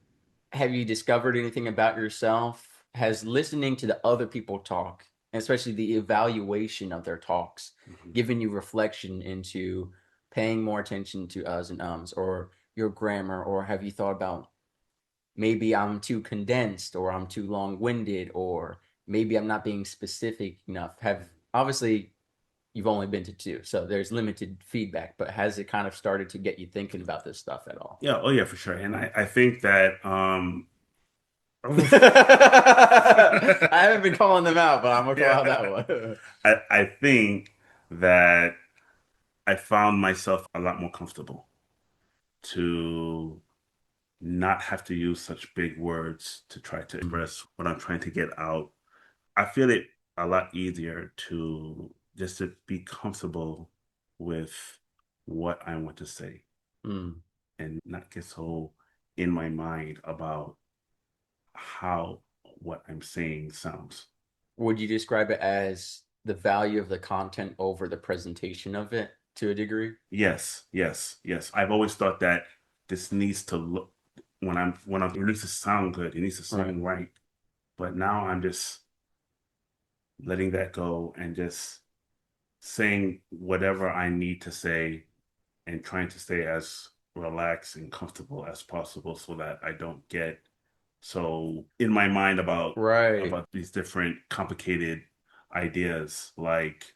Speaker 1: Have you discovered anything about yourself? Has listening to the other people talk, and especially the evaluation of their talks,
Speaker 2: Mhm.
Speaker 1: given you reflection into paying more attention to us and ums or your grammar? Or have you thought about maybe I'm too condensed or I'm too long-winded or maybe I'm not being specific enough? Have obviously you've only been to two, so there's limited feedback, but has it kind of started to get you thinking about this stuff at all?
Speaker 2: Yeah, oh yeah, for sure. And I think that
Speaker 1: I haven't been calling them out, but I'm gonna call out
Speaker 2: yeah.
Speaker 1: that one.
Speaker 2: I think that I found myself a lot more comfortable to not have to use such big words to try to express what I'm trying to get out. I feel it a lot easier to just to be comfortable with what I want to say
Speaker 1: Mm.
Speaker 2: and not get so in my mind about how what I'm saying sounds.
Speaker 1: Would you describe it as the value of the content over the presentation of it to a degree?
Speaker 2: Yes, yes, yes. I've always thought that this needs to look it needs to sound good. It needs to
Speaker 1: Right.
Speaker 2: sound right. But now I'm just letting that go and just saying whatever I need to say and trying to stay as relaxed and comfortable as possible so that I don't get so in my mind
Speaker 1: Right.
Speaker 2: about these different complicated ideas like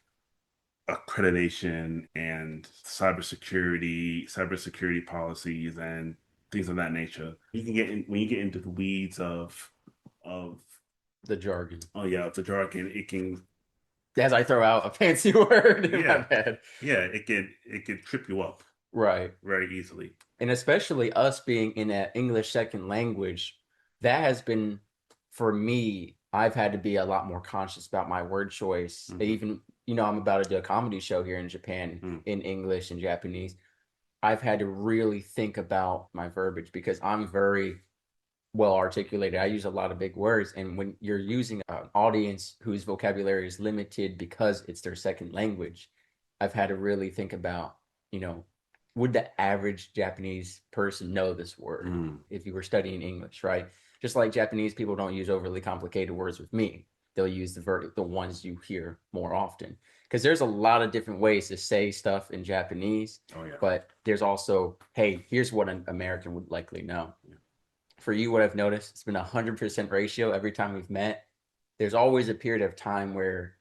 Speaker 2: accreditation and cybersecurity policies and things of that nature. You can get in when you get into the weeds of
Speaker 1: The jargon.
Speaker 2: oh yeah, the jargon, it can
Speaker 1: As I throw out a fancy word in my
Speaker 2: yeah,
Speaker 1: head.
Speaker 2: yeah, it can trip you up
Speaker 1: Right.
Speaker 2: very easily.
Speaker 1: And especially us being in an English second language, that has been for me, I've had to be a lot more conscious about my word choice.
Speaker 2: Hmm.
Speaker 1: Even, you know, I'm about to do a comedy show here in Japan
Speaker 2: Mm.
Speaker 1: in English and Japanese. I've had to really think about my verbiage because I'm very well articulated. I use a lot of big words. And when you're using an audience whose vocabulary is limited because it's their second language, I've had to really think about, you know, would the average Japanese person know this word
Speaker 2: Mm.
Speaker 1: if you were studying English, right? Just like Japanese people don't use overly complicated words with me. They'll use the ones you hear more often. Because there's a lot of different ways to say stuff in Japanese,
Speaker 2: Oh yeah.
Speaker 1: but there's also, hey, here's what an American would likely know.
Speaker 2: Yeah.
Speaker 1: For you, what I've noticed, it's been 100% ratio every time we've met. There's always a period of time where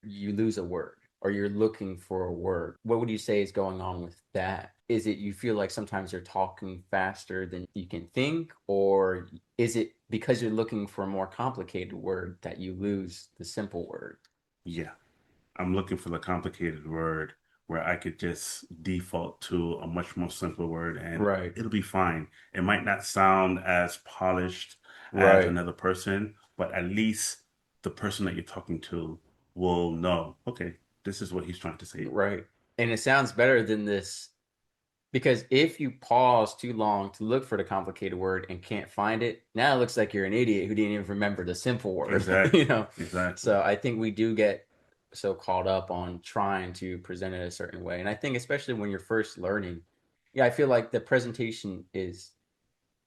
Speaker 1: you lose a word or you're looking for a word. What would you say is going on with that? Is it you feel like sometimes you're talking faster than you can think, or is it because you're looking for a more complicated word that you lose the simple word?
Speaker 2: Yeah. I'm looking for the complicated word where I could just default to a much more simpler word and
Speaker 1: Right.
Speaker 2: it'll be fine. It might not sound as polished as
Speaker 1: Right.
Speaker 2: another person, but at least the person that you're talking to will know, okay, this is what he's trying to say.
Speaker 1: Right. And it sounds better than this because if you pause too long to look for the complicated word and can't find it, now it looks like you're an idiot who didn't even remember the simple word, you
Speaker 2: Exactly.
Speaker 1: know?
Speaker 2: Exactly.
Speaker 1: So I think we do get so caught up on trying to present it a certain way. And I think especially when you're first learning, yeah, I feel like the presentation is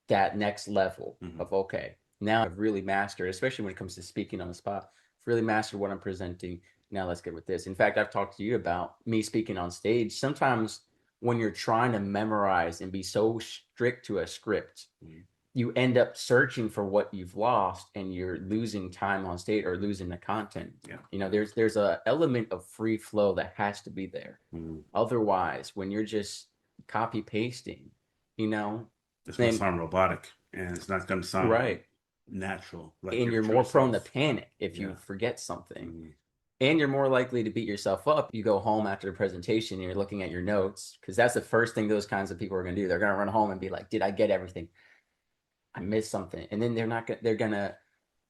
Speaker 1: that next level
Speaker 2: Hmm.
Speaker 1: of okay, now I've really mastered, especially when it comes to speaking on the spot, I've really mastered what I'm presenting. Now let's get with this. In fact, I've talked to you about me speaking on stage. Sometimes when you're trying to memorize and be so strict to a script,
Speaker 2: Hmm.
Speaker 1: you end up searching for what you've lost and you're losing time on stage or losing the content.
Speaker 2: Yeah.
Speaker 1: You know, there's a element of free flow that has to be there.
Speaker 2: Hmm.
Speaker 1: Otherwise, when you're just copy pasting, you know,
Speaker 2: It's going to
Speaker 1: and
Speaker 2: sound robotic and it's not going to sound
Speaker 1: right.
Speaker 2: natural, like
Speaker 1: And
Speaker 2: your
Speaker 1: you're
Speaker 2: true
Speaker 1: more prone to
Speaker 2: self.
Speaker 1: panic if you
Speaker 2: Yeah.
Speaker 1: forget something.
Speaker 2: Hmm.
Speaker 1: And you're more likely to beat yourself up. You go home after the presentation and you're looking at your notes because that's the first thing those kinds of people are going to do. They're going to run home and be like, "Did I get everything? I missed something." And then they're going to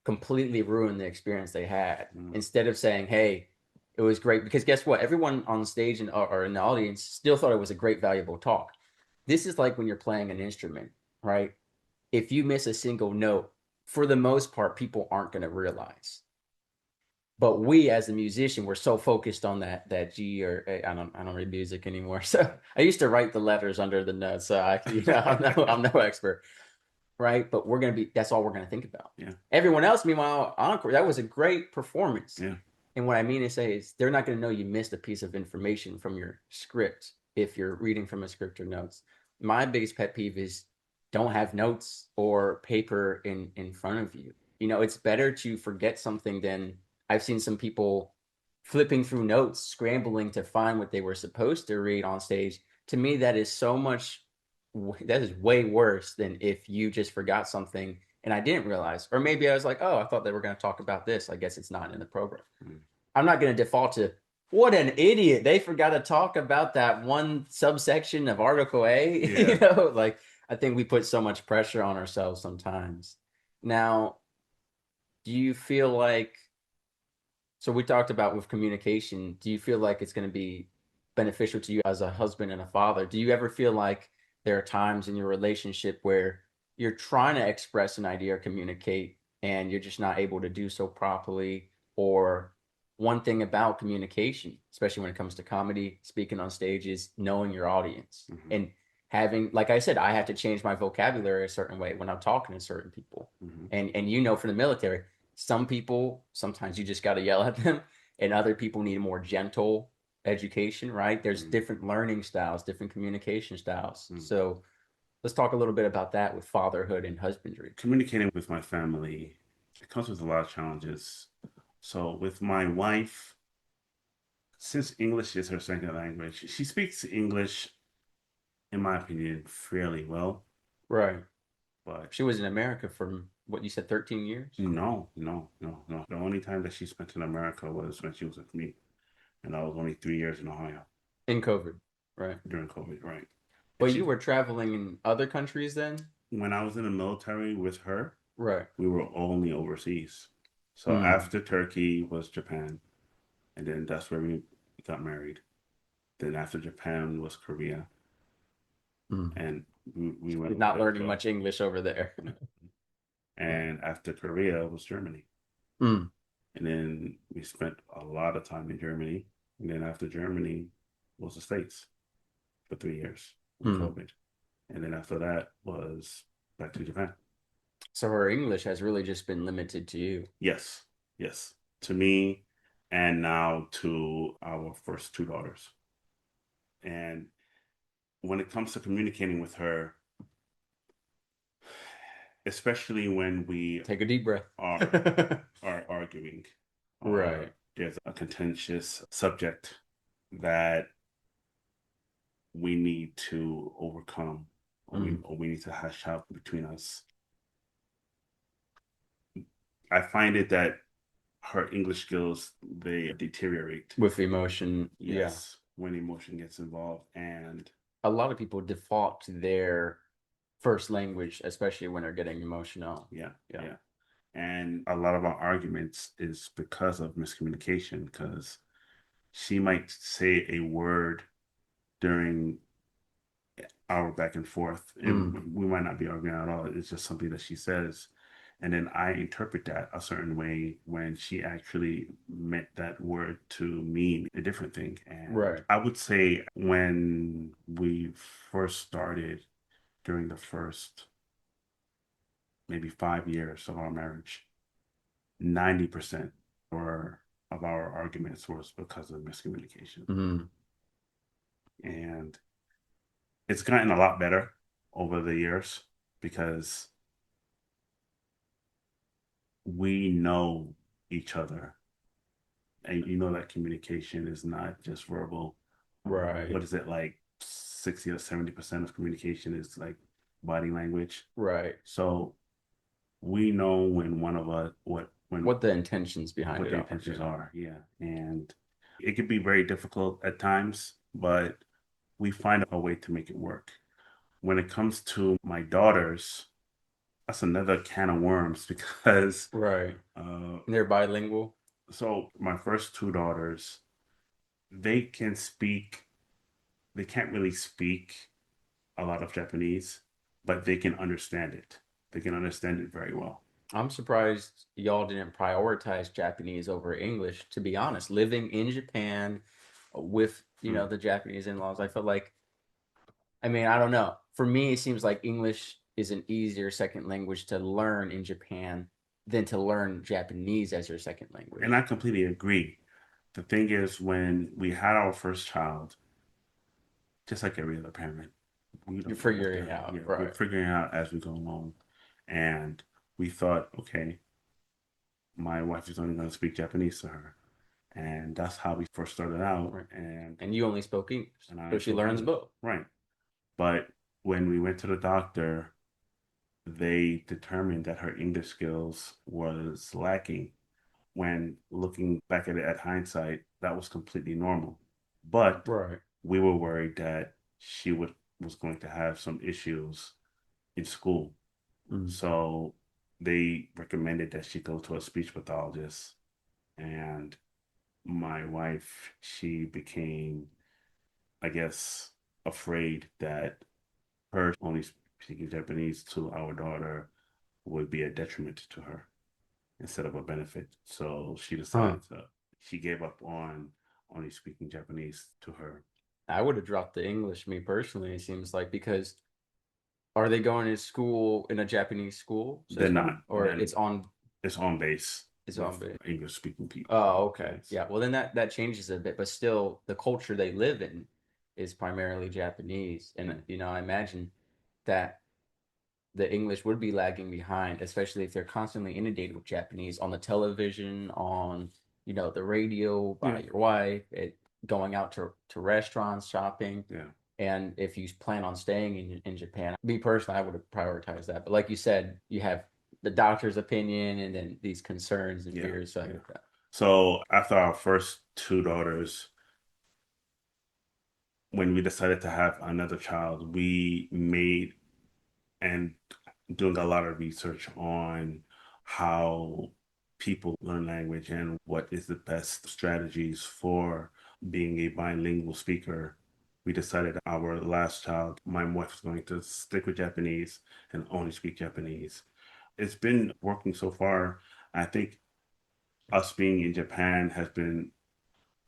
Speaker 1: completely ruin the experience they had
Speaker 2: Hmm.
Speaker 1: instead of saying, "Hey, it was great." Because guess what? Everyone on stage and or in the audience still thought it was a great, valuable talk. This is like when you're playing an instrument, right? If you miss a single note, for the most part, people aren't going to realize. But we, as a musician, we're so focused on that G or I don't read music anymore. So I used to write the letters under the notes. So I'm no expert, right? But we're gonna be that's all we're gonna think about.
Speaker 2: Yeah.
Speaker 1: Everyone else, meanwhile, encore, that was a great performance.
Speaker 2: Yeah.
Speaker 1: And what I mean to say is they're not gonna know you missed a piece of information from your script if you're reading from a script or notes. My biggest pet peeve is don't have notes or paper in front of you. You know, it's better to forget something than I've seen some people flipping through notes, scrambling to find what they were supposed to read on stage. To me, that is so much that is way worse than if you just forgot something and I didn't realize. Or maybe I was like, oh, I thought they were going to talk about this. I guess it's not in the program.
Speaker 2: Mm.
Speaker 1: I'm not going to default to what an idiot. They forgot to talk about that one subsection of Article A.
Speaker 2: Yeah.
Speaker 1: Like I think we put so much pressure on ourselves sometimes. Now, do you feel like so we talked about with communication, do you feel like it's going to be beneficial to you as a husband and a father? Do you ever feel like there are times in your relationship where you're trying to express an idea or communicate and you're just not able to do so properly? Or one thing about communication, especially when it comes to comedy, speaking on stage, is knowing your audience
Speaker 2: Hmm.
Speaker 1: and having, like I said, I have to change my vocabulary a certain way when I'm talking to certain people.
Speaker 2: Hmm.
Speaker 1: And you know, from the military, some people sometimes you just got to yell at them and other people need a more gentle education, right? There's
Speaker 2: Hmm.
Speaker 1: different learning styles, different communication styles.
Speaker 2: Hmm.
Speaker 1: So let's talk a little bit about that with fatherhood and husbandry.
Speaker 2: Communicating with my family, it comes with a lot of challenges. So with my wife, since English is her second language, she speaks English, in my opinion, fairly well.
Speaker 1: Right.
Speaker 2: But
Speaker 1: She was in America for what you said, 13 years
Speaker 2: no, no, no, no. The only time that she spent in America was when she was with me, and I was only 3 years in Ohio
Speaker 1: in COVID, right?
Speaker 2: during COVID, right? And
Speaker 1: But you
Speaker 2: she,
Speaker 1: were traveling in other countries then?
Speaker 2: when I was in the military with her,
Speaker 1: Right.
Speaker 2: we were only overseas. So
Speaker 1: Mm,
Speaker 2: after Turkey was Japan, and then that's where we got married. Then after Japan was Korea,
Speaker 1: mm.
Speaker 2: and we went
Speaker 1: You're
Speaker 2: over
Speaker 1: not
Speaker 2: there as
Speaker 1: learning
Speaker 2: well.
Speaker 1: much English over there. Yeah.
Speaker 2: And after Korea was Germany.
Speaker 1: Mm,
Speaker 2: And then we spent a lot of time in Germany. And then after Germany was the States for 3 years with
Speaker 1: mm.
Speaker 2: COVID. And then after that was back to Japan.
Speaker 1: So her English has really just been limited to you.
Speaker 2: Yes, yes. To me, and now to our first two daughters. And when it comes to communicating with her, especially when we
Speaker 1: Take a deep breath.
Speaker 2: are are arguing, or
Speaker 1: Right.
Speaker 2: there's a contentious subject that we need to overcome,
Speaker 1: Mm.
Speaker 2: or we need to hash out between us. I find it that her English skills they deteriorate.
Speaker 1: With emotion, yeah.
Speaker 2: Yes. when emotion gets involved. And
Speaker 1: A lot of people default to their first language, especially when they're getting emotional.
Speaker 2: yeah,
Speaker 1: Yeah.
Speaker 2: yeah. And a lot of our arguments is because of miscommunication, because she might say a word during our back and forth, and
Speaker 1: Mm,
Speaker 2: we might not be arguing at all. It's just something that she says. And then I interpret that a certain way when she actually meant that word to mean a different thing. And
Speaker 1: right.
Speaker 2: I would say when we first started, during the first maybe 5 years of our marriage, 90% or of our arguments was because of miscommunication.
Speaker 1: Mm,
Speaker 2: And it's gotten a lot better over the years because we know each other. And you know that communication is not just verbal.
Speaker 1: right.
Speaker 2: What is it, like 60 or 70% of communication is like body language.
Speaker 1: Right.
Speaker 2: So we know when one of us
Speaker 1: What the intentions behind
Speaker 2: what
Speaker 1: it
Speaker 2: the
Speaker 1: are.
Speaker 2: intentions
Speaker 1: Yeah.
Speaker 2: are. Yeah. And it can be very difficult at times, but we find a way to make it work. When it comes to my daughters, that's another can of worms because
Speaker 1: Right.
Speaker 2: uh,
Speaker 1: And they're bilingual.
Speaker 2: so my first two daughters, they can speak, they can't really speak a lot of Japanese, but they can understand it. They can understand it very well.
Speaker 1: I'm surprised y'all didn't prioritize Japanese over English, to be honest. Living in Japan with,
Speaker 2: Hmm.
Speaker 1: the Japanese in-laws, I feel like, I mean, I don't know. For me, it seems like English is an easier second language to learn in Japan than to learn Japanese as your second
Speaker 2: And I
Speaker 1: language.
Speaker 2: completely agree. The thing is, when we had our first child, just like every other parent, we
Speaker 1: You're
Speaker 2: don't know what
Speaker 1: figuring it
Speaker 2: the,
Speaker 1: out,
Speaker 2: yeah, we're
Speaker 1: right?
Speaker 2: figuring out as we go along. And we thought, okay, my wife is only going to speak Japanese to her. And that's how we first started out.
Speaker 1: Right.
Speaker 2: And
Speaker 1: And you only spoke English,
Speaker 2: I
Speaker 1: so she
Speaker 2: spoke
Speaker 1: learns
Speaker 2: English.
Speaker 1: both.
Speaker 2: Right. But when we went to the doctor, they determined that her English skills was lacking. When looking back at it at hindsight, that was completely normal. But
Speaker 1: Right.
Speaker 2: we were worried that she was going to have some issues in school.
Speaker 1: Mm.
Speaker 2: So they recommended that she go to a speech pathologist. And my wife, she became, I guess, afraid that her only speaking Japanese to our daughter would be a detriment to her instead of a benefit. So
Speaker 1: Huh.
Speaker 2: she gave up on only speaking Japanese to her.
Speaker 1: I would have dropped the English, me personally, it seems like, because are they going to school in a Japanese school
Speaker 2: They're
Speaker 1: system
Speaker 2: not.
Speaker 1: or
Speaker 2: Then it's on base
Speaker 1: it's
Speaker 2: with
Speaker 1: on base?
Speaker 2: English speaking people.
Speaker 1: Oh, okay.
Speaker 2: Yes.
Speaker 1: Yeah. Well, then that changes a bit, but still the culture they live in is primarily Japanese. And,
Speaker 2: Mm.
Speaker 1: I imagine that the English would be lagging behind, especially if they're constantly inundated with Japanese on the television, on, the radio by
Speaker 2: Yeah.
Speaker 1: your wife, going out to restaurants, shopping.
Speaker 2: Yeah.
Speaker 1: And if you plan on staying in Japan, me personally, I would have prioritized that. But like you said, you have the doctor's opinion and then these concerns and
Speaker 2: Yeah.
Speaker 1: fears. So I
Speaker 2: Yeah.
Speaker 1: get that.
Speaker 2: So after our first two daughters, when we decided to have another child, we made and doing a lot of research on how people learn language and what is the best strategies for being a bilingual speaker. We decided our last child, my wife is going to stick with Japanese and only speak Japanese. It's been working so far. I think us being in Japan has been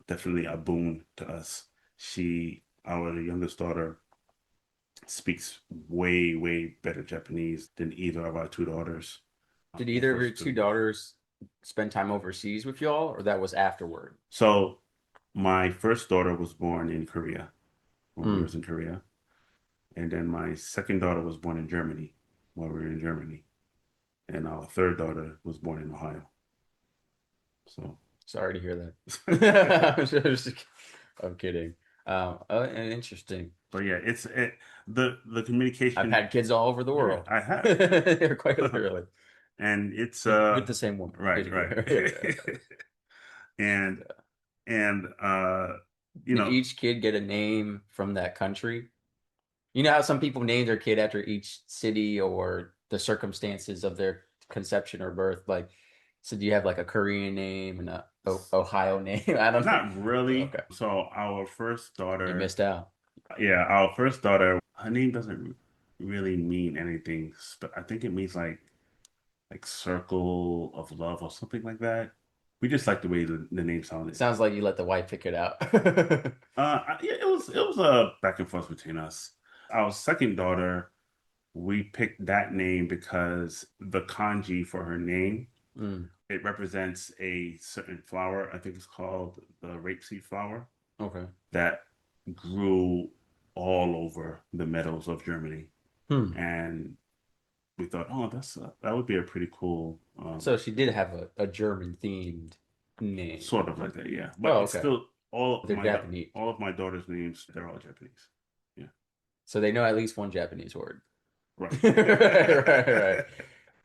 Speaker 2: definitely a boon to us. Our youngest daughter, speaks way, way better Japanese than either of our two daughters.
Speaker 1: Did
Speaker 2: The
Speaker 1: either of your
Speaker 2: first
Speaker 1: two
Speaker 2: two.
Speaker 1: daughters spend time overseas with y'all, or that was afterward?
Speaker 2: So my first daughter was born in Korea when we
Speaker 1: Mm.
Speaker 2: was in Korea, and then my second daughter was born in Germany while we were in Germany, and our third daughter was born in Ohio. So,
Speaker 1: Sorry to hear that. I'm kidding. Interesting.
Speaker 2: but yeah, the
Speaker 1: I've
Speaker 2: communication.
Speaker 1: had kids all over the
Speaker 2: Yeah,
Speaker 1: world.
Speaker 2: I have,
Speaker 1: They're quite literally
Speaker 2: and it's
Speaker 1: with the same woman.
Speaker 2: right,
Speaker 1: Just to be
Speaker 2: right,
Speaker 1: clear. Yeah,
Speaker 2: and
Speaker 1: yeah.
Speaker 2: and you
Speaker 1: Did
Speaker 2: know,
Speaker 1: each kid get a name from that country? You know how some people name their kid after each city or the circumstances of their conception or birth? Like, so do you have like a Korean name and a Ohio name? I don't know.
Speaker 2: not really.
Speaker 1: Okay.
Speaker 2: So our first
Speaker 1: You
Speaker 2: daughter,
Speaker 1: missed out.
Speaker 2: yeah, our first daughter, her name doesn't really mean anything. I think it means like circle of love or something like that. We just like the way the name sounded.
Speaker 1: Sounds like you let the wife pick it out.
Speaker 2: Yeah, it was a back and forth between us. Our second daughter, we picked that name because the kanji for her name,
Speaker 1: Mm,
Speaker 2: it represents a certain flower. I think it's called the rapeseed flower
Speaker 1: okay.
Speaker 2: that grew all over the meadows of Germany.
Speaker 1: Hmm.
Speaker 2: And we thought, oh, that would be a pretty cool,
Speaker 1: So she did have a German themed name.
Speaker 2: sort of like that, yeah. But
Speaker 1: Oh,
Speaker 2: it's
Speaker 1: okay.
Speaker 2: still
Speaker 1: They're Japanese.
Speaker 2: all of my daughter's names, they're all Japanese. Yeah,
Speaker 1: So they know at least one Japanese word.
Speaker 2: right.
Speaker 1: Right, right, right.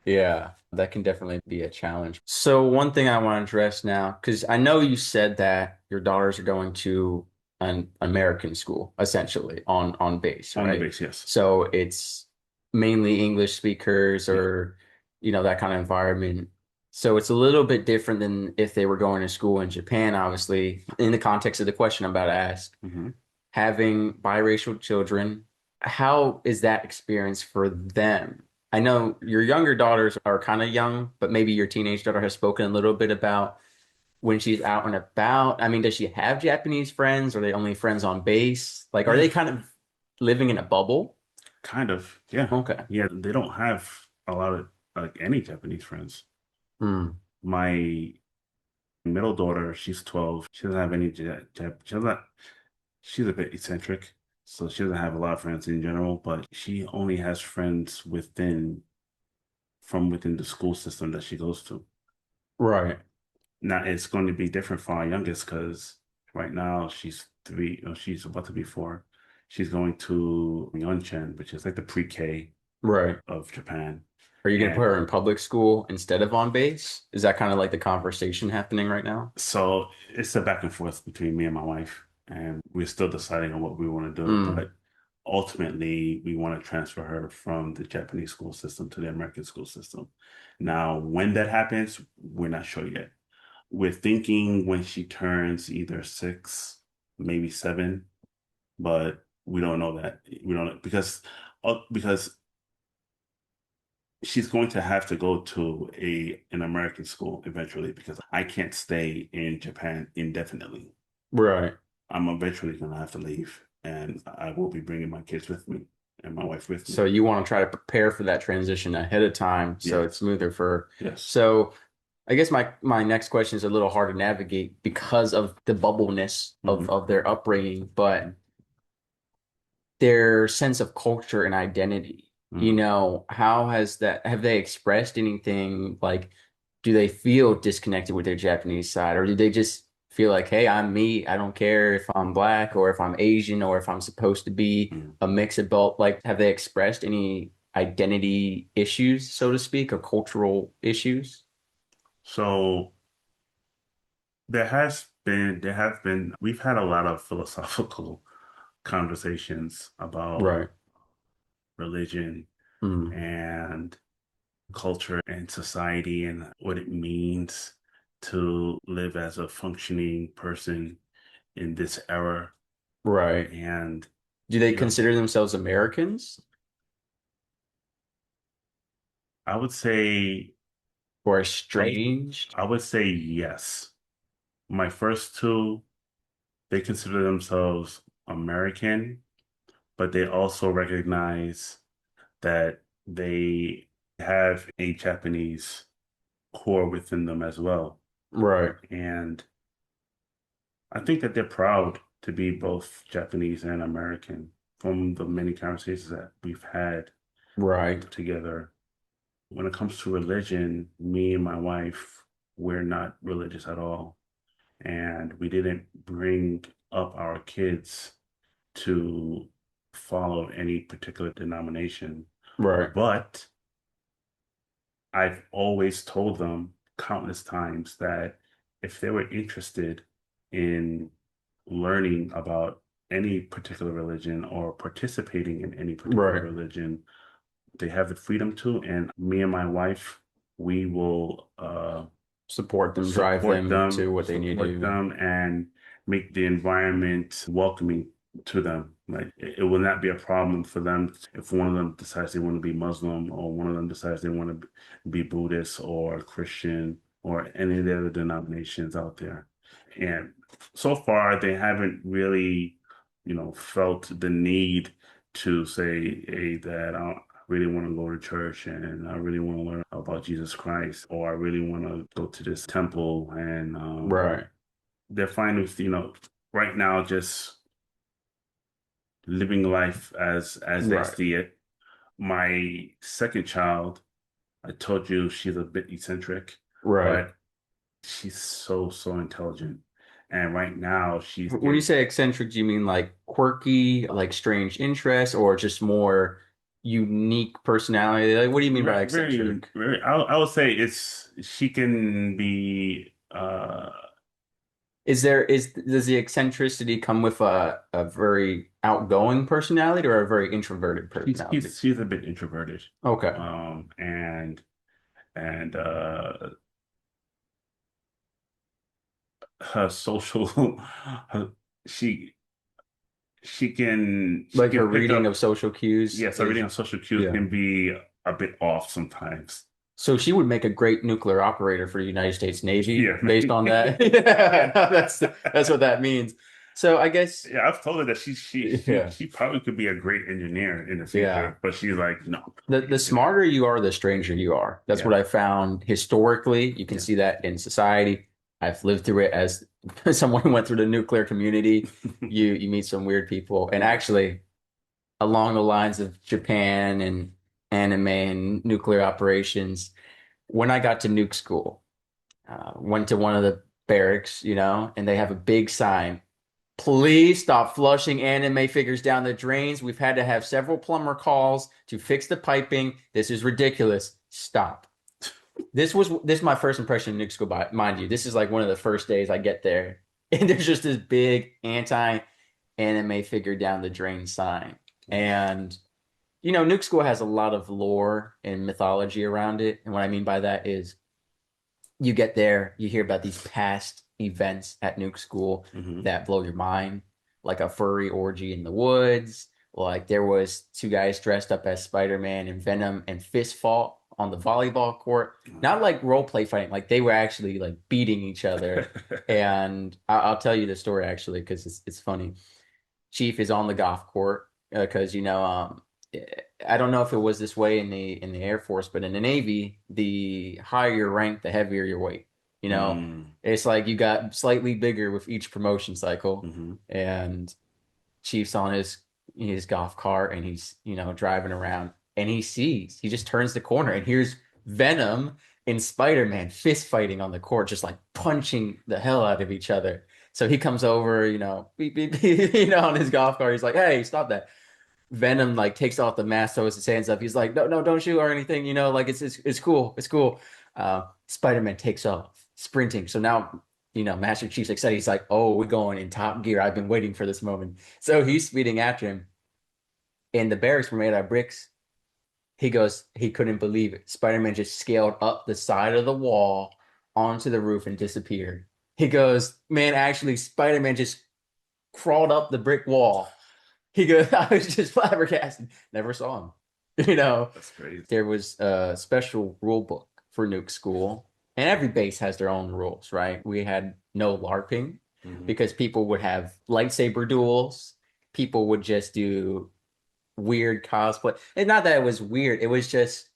Speaker 1: Yeah, that can definitely be a challenge. So one thing I want to address now, because I know you said that your daughters are going to an American school, essentially on base,
Speaker 2: On the
Speaker 1: right?
Speaker 2: base, yes.
Speaker 1: So it's mainly English speakers
Speaker 2: Yeah.
Speaker 1: or that kind of environment. So it's a little bit different than if they were going to school in Japan, obviously, in the context of the question I'm about to ask.
Speaker 2: Hmm.
Speaker 1: Having biracial children, how is that experience for them? I know your younger daughters are kind of young, but maybe your teenage daughter has spoken a little bit about when she's out and about. I mean, does she have Japanese friends? Are they only friends on base? Like, are they kind of living in a bubble?
Speaker 2: Kind of, yeah.
Speaker 1: Okay.
Speaker 2: Yeah, they don't have a lot of like any Japanese friends.
Speaker 1: Hmm.
Speaker 2: My middle daughter, she's 12. She doesn't have any she doesn't, she's a bit eccentric, so she doesn't have a lot of friends in general, but she only has friends from within the school system that she goes to.
Speaker 1: Right.
Speaker 2: Now it's going to be different for our youngest because right now she's 3, or she's about to be 4. She's going to Yonchen, which is like the pre-K
Speaker 1: Right.
Speaker 2: of Japan.
Speaker 1: Are you going to put
Speaker 2: And
Speaker 1: her in public school instead of on base? Is that kind of like the conversation happening right now?
Speaker 2: so it's a back and forth between me and my wife, and we're still deciding on what we want to do.
Speaker 1: Hmm.
Speaker 2: But ultimately, we want to transfer her from the Japanese school system to the American school system. Now, when that happens, we're not sure yet. We're thinking when she turns either 6, maybe 7, but we don't know that. We don't know because she's going to have to go to an American school eventually because I can't stay in Japan indefinitely.
Speaker 1: Right.
Speaker 2: I'm eventually going to have to leave, and I will be bringing my kids with me and my wife with
Speaker 1: So
Speaker 2: me.
Speaker 1: you want to try to prepare for that transition ahead of time so it's
Speaker 2: Yes,
Speaker 1: smoother for her.
Speaker 2: yes.
Speaker 1: So I guess my next question is a little hard to navigate because of the bubbleness
Speaker 2: Hmm.
Speaker 1: of their upbringing, but their sense of culture and identity.
Speaker 2: Hmm.
Speaker 1: How has that, have they expressed anything like, do they feel disconnected with their Japanese side, or do they just feel like, hey, I'm me. I don't care if I'm black or if I'm Asian or if I'm supposed to be
Speaker 2: Hmm.
Speaker 1: a mixed adult? Like, have they expressed any identity issues, so to speak, or cultural issues?
Speaker 2: So we've had a lot of philosophical conversations about
Speaker 1: Right.
Speaker 2: religion
Speaker 1: Mm.
Speaker 2: and culture and society and what it means to live as a functioning person in this era.
Speaker 1: Right.
Speaker 2: And,
Speaker 1: Do they
Speaker 2: you know,
Speaker 1: consider themselves Americans
Speaker 2: I would say,
Speaker 1: or
Speaker 2: uh,
Speaker 1: estranged?
Speaker 2: I would say yes. My first two, they consider themselves American, but they also recognize that they have a Japanese core within them as well.
Speaker 1: Right.
Speaker 2: And I think that they're proud to be both Japanese and American from the many conversations that we've had
Speaker 1: Right.
Speaker 2: together. When it comes to religion, me and my wife, we're not religious at all. And we didn't bring up our kids to follow any particular denomination.
Speaker 1: Right.
Speaker 2: But I've always told them countless times that if they were interested in learning about any particular religion or participating in any particular
Speaker 1: Right.
Speaker 2: religion. They have the freedom to, and me and my wife, we will
Speaker 1: Support them, drive them to what they need to
Speaker 2: support
Speaker 1: do.
Speaker 2: them, and make the environment welcoming to them. Like it will not be a problem for them if one of them decides they want to be Muslim, or one of them decides they want to be Buddhist or Christian or any of the other denominations out there. And so far, they haven't really, felt the need to say, "Hey, Dad, I really want to go to church and I really want to learn about Jesus Christ, or I really want to go to this temple." And
Speaker 1: Right.
Speaker 2: they're fine with, right now just living life as they
Speaker 1: Right.
Speaker 2: see it. My second child, I told you she's a bit eccentric,
Speaker 1: Right.
Speaker 2: but she's so intelligent. And right now she's
Speaker 1: When you
Speaker 2: getting
Speaker 1: say eccentric, do you mean like quirky, like strange interests, or just more unique personality? Like, what do you mean by
Speaker 2: very,
Speaker 1: eccentric?
Speaker 2: very, I would say she can be,
Speaker 1: Does the eccentricity come with a very outgoing personality or a very introverted personality?
Speaker 2: she's a bit introverted.
Speaker 1: Okay.
Speaker 2: And her social her, she she
Speaker 1: Like
Speaker 2: can
Speaker 1: her
Speaker 2: pick
Speaker 1: reading
Speaker 2: up.
Speaker 1: of social cues
Speaker 2: Yes, her reading
Speaker 1: is,
Speaker 2: on social cues
Speaker 1: yeah.
Speaker 2: can be a bit off sometimes.
Speaker 1: So she would make a great nuclear operator for the United States Navy
Speaker 2: Yeah.
Speaker 1: based on that. Yeah, no, that's what that means. So I guess,
Speaker 2: Yeah, I've told her that
Speaker 1: yeah,
Speaker 2: she probably could be a great engineer in the
Speaker 1: yeah.
Speaker 2: future, but she's like, no, I
Speaker 1: The
Speaker 2: can't do that.
Speaker 1: smarter you are, the stranger you are. That's what
Speaker 2: Yeah,
Speaker 1: I found historically. You can
Speaker 2: yeah.
Speaker 1: see that in society. I've lived through it as someone who went through the nuclear community. You meet some weird people. And
Speaker 2: Yeah.
Speaker 1: actually, along the lines of Japan and anime and nuclear operations, when I got to nuke school, went to one of the barracks, and they have a big sign. Please stop flushing anime figures down the drains. We've had to have several plumber calls to fix the piping. This is ridiculous. Stop. This is my first impression of Nuke School, mind you. This is like one of the first days I get there, and there's just this big anti-anime figure down the drain sign. And Nuke School has a lot of lore and mythology around it. And what I mean by that is you get there, you hear about these past events at Nuke School
Speaker 2: Hmm.
Speaker 1: that blow your mind, like a furry orgy in the woods. Like there was two guys dressed up as Spider-Man and Venom and fist fought on the volleyball court. Not like role play fighting, like they were actually like beating each other. And I'll tell you the story actually because it's funny. Chief is on the golf court because I don't know if it was this way in the Air Force, but in the Navy, the higher your rank, the heavier your weight. You know,
Speaker 2: Mm.
Speaker 1: it's like you got slightly bigger with each promotion cycle,
Speaker 2: Hmm.
Speaker 1: and Chief's on his golf cart and he's driving around and he just turns the corner and here's Venom and Spider-Man fist fighting on the court, just like punching the hell out of each other. So he comes over, beep, beep, beep, on his golf cart. He's like, "Hey, stop that." Venom like takes off the mask, throws his hands up. He's like, "No, no, don't shoot or anything. Like it's cool, it's cool." Spider-Man takes off sprinting. So now, Master Chief's excited. He's like, "Oh, we're going in top gear. I've been waiting for this moment." So he's speeding after him, and the barracks were made out of bricks. He goes, he couldn't believe it. Spider-Man just scaled up the side of the wall onto the roof and disappeared. He goes, "Man, actually, Spider-Man just crawled up the brick wall." He goes, "I was just flabbergasted. Never saw him." You know,
Speaker 2: That's crazy.
Speaker 1: there was a special rule book for Nuke School, and every base has their own rules, right? We had no LARPing
Speaker 2: Hmm.
Speaker 1: because people would have lightsaber duels. People would just do weird cosplay. And not that it was weird, it was just,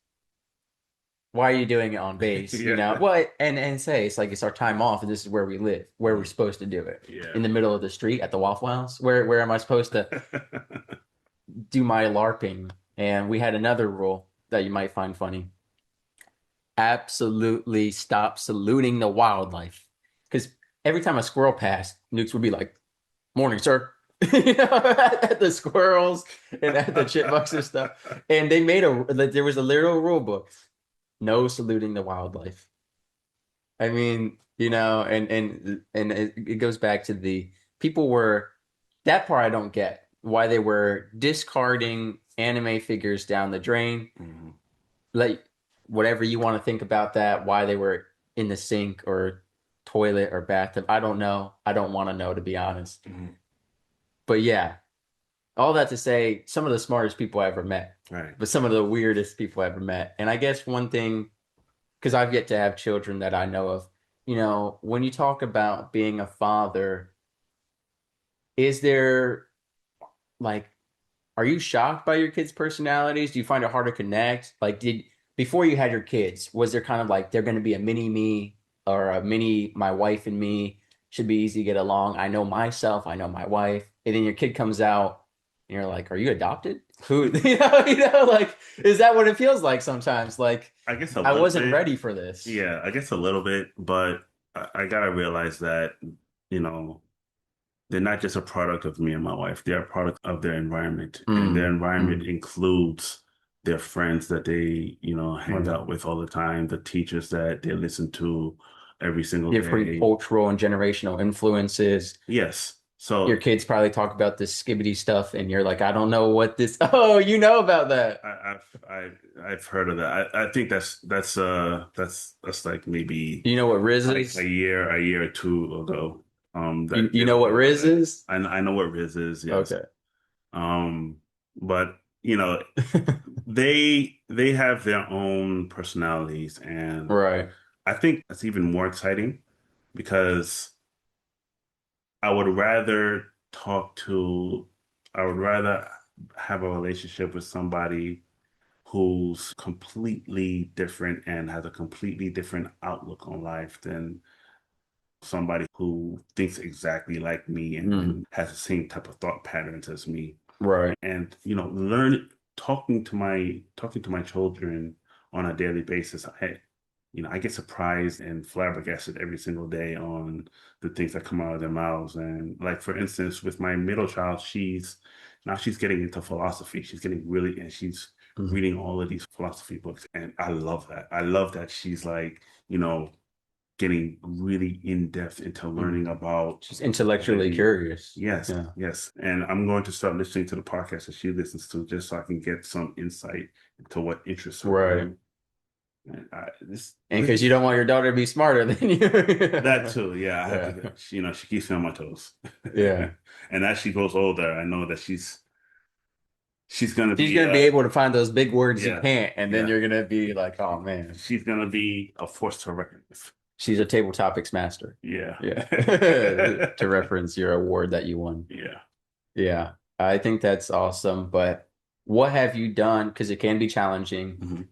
Speaker 1: why are you doing it on base?
Speaker 2: Yeah.
Speaker 1: What? And say it's like it's our time off, and this is where we live, where we're
Speaker 2: Mm.
Speaker 1: supposed to do it.
Speaker 2: Yeah.
Speaker 1: In the middle of the street at the Waffle House. Where am I supposed to do my LARPing? And we had another rule that you might find funny. Absolutely stop saluting the wildlife. Because every time a squirrel passed, Nukes would be like, "Morning, sir." At the squirrels and at the chipmunks and stuff. And they made there was a literal rule book. No saluting the wildlife. I mean, and it goes back to the people were that part I don't get why they were discarding anime figures down the drain.
Speaker 2: Mhm.
Speaker 1: Like whatever you want to think about that, why they were in the sink or toilet or bathtub. I don't know. I don't want to know to be honest.
Speaker 2: Mhm.
Speaker 1: But yeah, all that to say, some of the smartest people I ever met,
Speaker 2: Right.
Speaker 1: but some of the weirdest people I ever met. And I guess one thing, because I've yet to have children that I know of, when you talk about being a father, is there like, are you shocked by your kids' personalities? Do you find it hard to connect? Like, before you had your kids, was there kind of like they're going to be a mini me or a mini my wife and me should be easy to get along? I know myself, I know my wife, and then your kid comes out, and you're like, are you adopted? Who, like, is that what it feels like sometimes? Like,
Speaker 2: I guess a
Speaker 1: I
Speaker 2: little
Speaker 1: wasn't
Speaker 2: bit.
Speaker 1: ready for this.
Speaker 2: Yeah, I guess a little bit, but I gotta realize that, you know, they're not just a product of me and my wife. They're a product of their environment, and their
Speaker 1: Mm,
Speaker 2: environment
Speaker 1: mm.
Speaker 2: includes their friends that they, hang
Speaker 1: Right.
Speaker 2: out with all the time, the teachers that they listen to every single
Speaker 1: Different
Speaker 2: day.
Speaker 1: cultural and generational influences.
Speaker 2: Yes.
Speaker 1: Your
Speaker 2: So
Speaker 1: kids probably talk about this skibbity stuff, and you're like, I don't know what this. Oh, you know about that.
Speaker 2: I've heard of that. I think that's like maybe
Speaker 1: Do you know what Riz
Speaker 2: like
Speaker 1: is?
Speaker 2: a year or two ago.
Speaker 1: You
Speaker 2: That
Speaker 1: you
Speaker 2: they
Speaker 1: know
Speaker 2: don't
Speaker 1: what
Speaker 2: talk about
Speaker 1: Riz
Speaker 2: that.
Speaker 1: is?
Speaker 2: I know what Riz is, yes.
Speaker 1: Okay.
Speaker 2: Um, but they have their own personalities, and
Speaker 1: Right.
Speaker 2: I think that's even more exciting because I would rather talk to I would rather have a relationship with somebody who's completely different and has a completely different outlook on life than somebody who thinks exactly like me
Speaker 1: Mm,
Speaker 2: and has the same type of thought patterns as me.
Speaker 1: right.
Speaker 2: And talking to my children on a daily basis, I get surprised and flabbergasted every single day on the things that come out of their mouths. And like for instance, with my middle child, she's getting into philosophy. She's getting really and she's
Speaker 1: Mm,
Speaker 2: reading all of these philosophy books. And I love that. I love that she's like, getting really in depth into
Speaker 1: mm.
Speaker 2: learning about
Speaker 1: Just intellectually
Speaker 2: divinity.
Speaker 1: curious.
Speaker 2: Yes,
Speaker 1: Yeah.
Speaker 2: yes. And I'm going to start listening to the podcast that she listens to just so I can get some insight into what interests her.
Speaker 1: Right.
Speaker 2: And
Speaker 1: And
Speaker 2: this
Speaker 1: because you
Speaker 2: is
Speaker 1: don't want your daughter to be smarter than
Speaker 2: that
Speaker 1: you.
Speaker 2: too. Yeah, I have
Speaker 1: Yeah.
Speaker 2: to, she keeps me on my toes.
Speaker 1: Yeah.
Speaker 2: And as she grows older, I know that she's gonna
Speaker 1: She's
Speaker 2: be
Speaker 1: gonna be able to find those big words you
Speaker 2: yeah,
Speaker 1: can't, and then
Speaker 2: yeah.
Speaker 1: you're gonna be like, oh man.
Speaker 2: She's gonna be a force to reckon with.
Speaker 1: She's a table topics master.
Speaker 2: Yeah.
Speaker 1: Yeah. To reference your award that you won.
Speaker 2: Yeah.
Speaker 1: Yeah. I think that's awesome. But what have you done? Because it can be challenging.
Speaker 2: Mhm.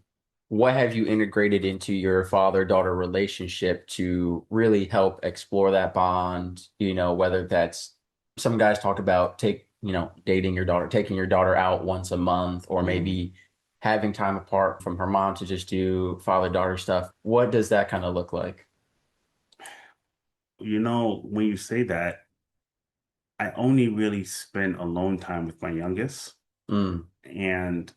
Speaker 1: What have you integrated into your father-daughter relationship to really help explore that bond? Whether that's some guys talk about dating your daughter, taking your daughter out once a month, or
Speaker 2: Mhm.
Speaker 1: maybe having time apart from her mom to just do father-daughter stuff. What does that kind of look like?
Speaker 2: When you say that, I only really spend alone time with my youngest.
Speaker 1: Mm,
Speaker 2: And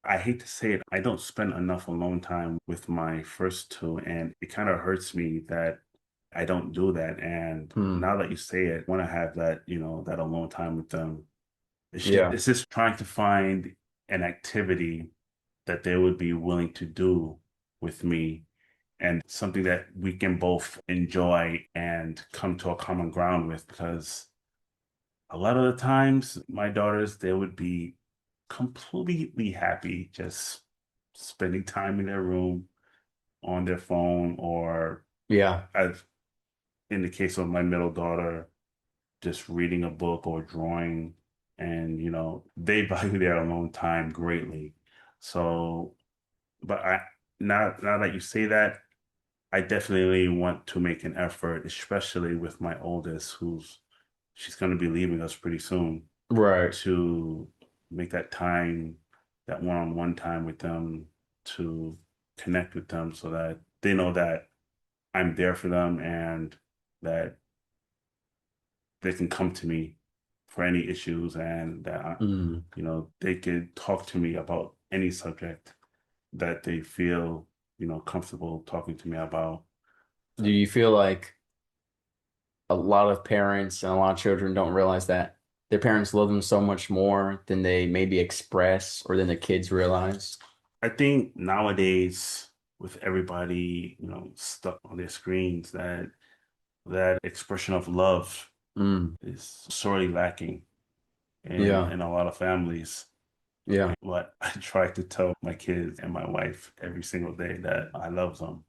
Speaker 2: I hate to say it, I don't spend enough alone time with my first two. And it kind of hurts me that I don't do that. And
Speaker 1: mm,
Speaker 2: now that you say it, when I have that, that alone time with them,
Speaker 1: yeah.
Speaker 2: it's just trying to find an activity that they would be willing to do with me and something that we can both enjoy and come to a common ground with because a lot of the times my daughters they would be completely happy just spending time in their room on their phone or
Speaker 1: Yeah.
Speaker 2: I've in the case of my middle daughter just reading a book or drawing and they value their alone time greatly. So but I now that you say that I definitely want to make an effort, especially with my oldest, she's going to be leaving us pretty soon,
Speaker 1: Right.
Speaker 2: to make that time, that one-on-one time with them, to connect with them so that they know that I'm there for them and that they can come to me for any issues and that,
Speaker 1: Mm.
Speaker 2: they could talk to me about any subject that they feel, comfortable talking to me about.
Speaker 1: Do
Speaker 2: So,
Speaker 1: you feel like a lot of parents and a lot of children don't realize that their parents love them so much more than they maybe express or than the kids realize.
Speaker 2: I think nowadays, with everybody, stuck on their screens, that expression of love
Speaker 1: Mm,
Speaker 2: is sorely lacking
Speaker 1: yeah,
Speaker 2: in a lot of families.
Speaker 1: yeah,
Speaker 2: But I try to tell my kids and my wife every single day that I love them.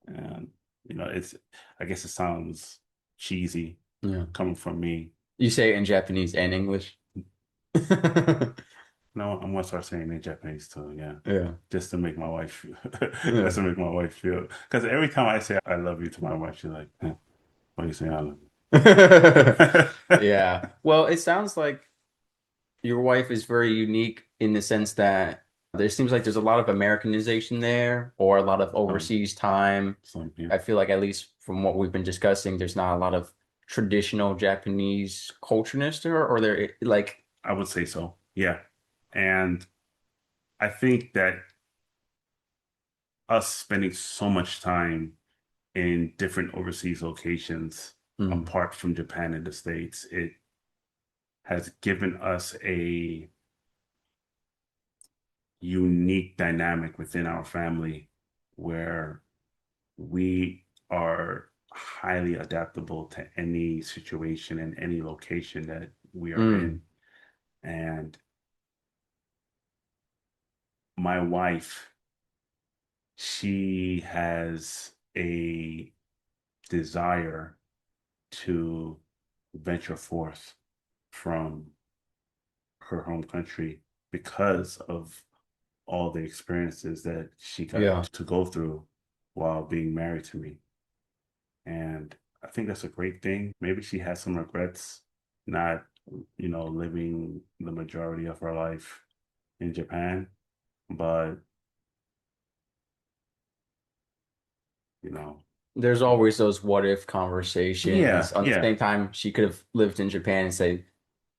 Speaker 2: And, it's, I guess it sounds cheesy
Speaker 1: yeah.
Speaker 2: coming from me.
Speaker 1: You say it in Japanese and English.
Speaker 2: No, I'm gonna start saying it in Japanese too, yeah.
Speaker 1: Yeah,
Speaker 2: Just to make my wife,
Speaker 1: yeah.
Speaker 2: just to make my wife feel. Because every time I say I love you to my wife, she's like, what are you saying I love you?
Speaker 1: Yeah. Well, it sounds like your wife is very unique in the sense that there seems like there's a lot of Americanization there or a lot of
Speaker 2: Um,
Speaker 1: overseas time.
Speaker 2: yeah,
Speaker 1: I feel like, at least from what we've been discussing, there's not a lot of traditional Japanese cultureness there, or there like,
Speaker 2: I would say so. Yeah. And I think that us spending so much time in different overseas locations
Speaker 1: mm,
Speaker 2: apart from Japan and the States, it has given us a unique dynamic within our family where we are highly adaptable to any situation and any location that we are
Speaker 1: mm,
Speaker 2: in. And my wife, she has a desire to venture forth from her home country because of all the experiences that she got
Speaker 1: yeah.
Speaker 2: to go through while being married to me. And I think that's a great thing. Maybe she has some regrets not, living the majority of her life in Japan, but, you know,
Speaker 1: There's always those what if conversations.
Speaker 2: yeah,
Speaker 1: On the
Speaker 2: yeah,
Speaker 1: same time, she could have lived in Japan and say,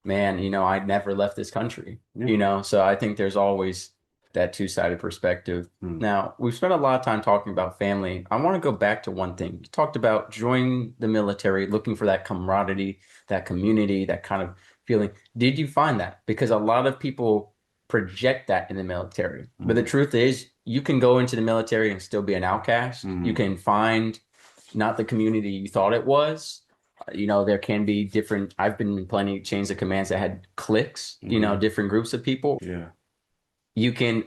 Speaker 1: man, I never left this country,
Speaker 2: yeah.
Speaker 1: So I think there's always that two-sided perspective.
Speaker 2: Hmm.
Speaker 1: Now, we've spent a lot of time talking about family. I want to go back to one thing. You talked about joining the military, looking for that camaraderie, that community, that kind of feeling. Did you find that? Because a lot of people project that in the military. But the
Speaker 2: Hmm.
Speaker 1: truth is, you can go into the military and still be an outcast. You
Speaker 2: Hmm.
Speaker 1: can find not the community you thought it was. There can be different. I've been in plenty of chains of commands that had cliques,
Speaker 2: Hmm.
Speaker 1: different groups of people.
Speaker 2: Yeah.